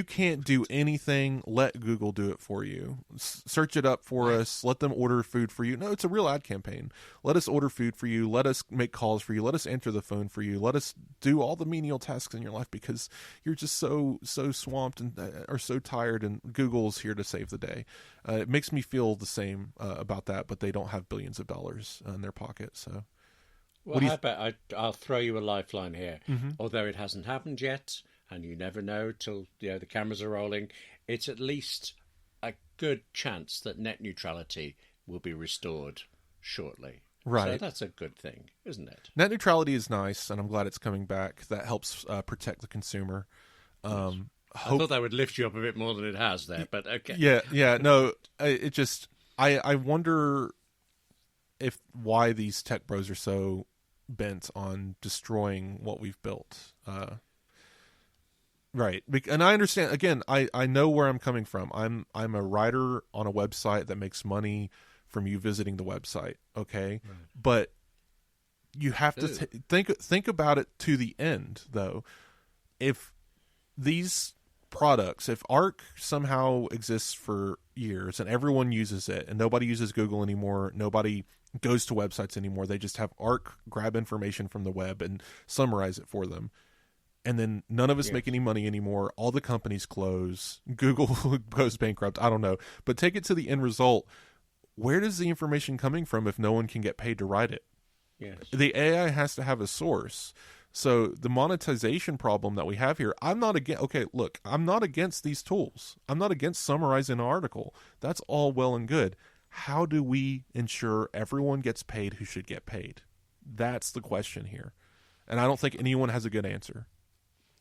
A: can't do anything. Let Google do it for you. Search it up for us. Let them order food for you. No, it's a real ad campaign. Let us order food for you. Let us make calls for you. Let us answer the phone for you. Let us do all the menial tasks in your life because you're just so swamped and are so tired, and Google's here to save the day. It makes me feel the same about that, but they don't have billions of dollars in their pocket. So,
B: well, how about I'll throw you a lifeline here. Mm-hmm. Although it hasn't happened yet, and you never know till the cameras are rolling, it's at least a good chance that net neutrality will be restored shortly.
A: Right.
B: So that's a good thing, isn't it?
A: Net neutrality is nice, and I'm glad it's coming back. That helps protect the consumer.
B: I thought that would lift you up a bit more than it has there, but okay.
A: Yeah. No, it just I wonder why these tech bros are so bent on destroying what we've built. Right. And I understand, again, I know where I'm coming from. I'm a writer on a website that makes money from you visiting the website, okay? Right. But you have to think about it to the end, though. If these products, if ARC somehow exists for years and everyone uses it and nobody uses Google anymore, nobody goes to websites anymore, they just have ARC grab information from the web and summarize it for them, and then none of us make any money anymore, all the companies close, Google goes bankrupt, I don't know, but take it to the end result. Where does the information coming from if no one can get paid to write it?
B: Yes.
A: The AI has to have a source. So the monetization problem that we have here, I'm not against these tools. I'm not against summarizing an article. That's all well and good. how do we ensure everyone gets paid who should get paid? That's the question here. And I don't think anyone has a good answer.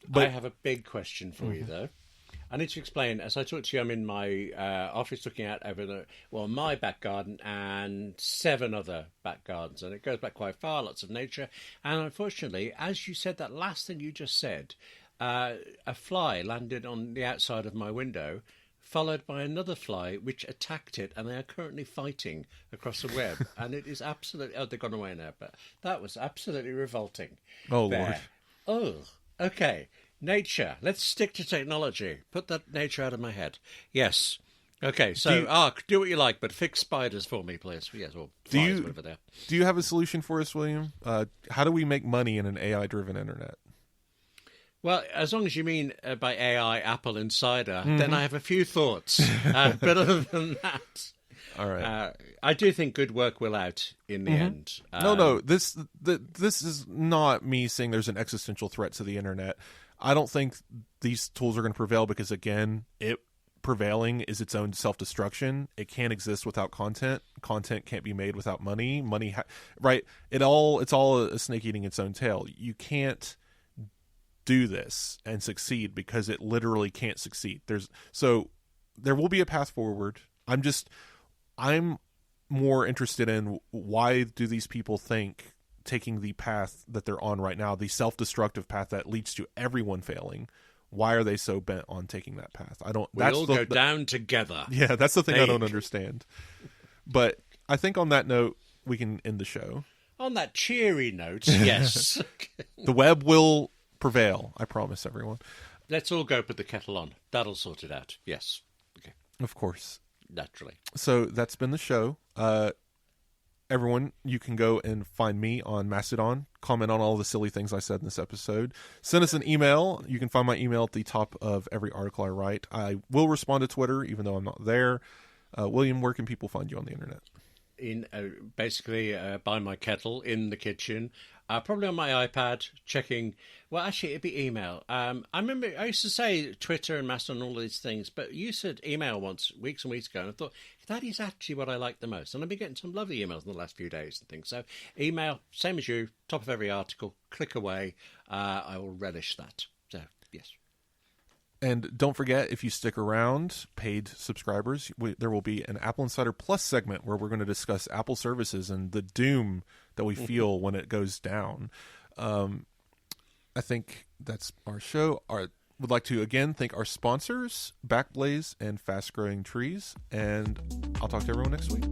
A: But
B: I have a big question for you, though. I need to explain. As I talk to you, I'm in my office looking out over my back garden and 7 other back gardens. And it goes back quite far, lots of nature. And unfortunately, as you said, that last thing you just said, a fly landed on the outside of my window, followed by another fly which attacked it, and they are currently fighting across the web. And it is absolutely... Oh, they've gone away now, but that was absolutely revolting.
A: Oh, Lord.
B: Oh, okay. Nature. Let's stick to technology. Put that nature out of my head. Yes. Okay, so do what you like, but fix spiders for me, please. Yes, or flies, whatever they are.
A: Do you have a solution for us, William? How do we make money in an AI-driven internet?
B: Well, as long as you mean by AI AppleInsider, then I have a few thoughts. But other than that,
A: all right,
B: I do think good work will out in the end.
A: No, this is not me saying there's an existential threat to the internet. I don't think these tools are going to prevail because, again, prevailing is its own self-destruction. It can't exist without content. Content can't be made without money. Right? It's all a snake eating its own tail. You can't do this and succeed because it literally can't succeed. There will be a path forward. I'm more interested in why do these people think taking the path that they're on right now, the self-destructive path that leads to everyone failing, why are they so bent on taking that path?
B: We all go down together.
A: Yeah, that's the thing I don't understand. But I think on that note, we can end the show.
B: On that cheery note, yes.
A: The web will prevail, I promise everyone.
B: Let's all go put the kettle on. That'll sort it out. Yes. Okay.
A: Of course.
B: Naturally.
A: So that's been the show. Everyone, you can go and find me on Mastodon, comment on all the silly things I said in this episode. Send us an email. You can find my email at the top of every article I write. I will respond to Twitter, even though I'm not there. William, where can people find you on the internet?
B: Basically by my kettle in the kitchen, probably on my iPad, checking. Well, actually, it'd be email. I remember I used to say Twitter and Mastodon and all these things, but you said email once, weeks and weeks ago, and I thought that is actually what I like the most. And I've been getting some lovely emails in the last few days and things. So email, same as you, top of every article, click away. I will relish that. So yes.
A: And don't forget, if you stick around, paid subscribers, there will be an Apple Insider Plus segment where we're going to discuss Apple services and the doom that we feel when it goes down. I think that's our show. Would like to, again, thank our sponsors, Backblaze and Fast Growing Trees. And I'll talk to everyone next week.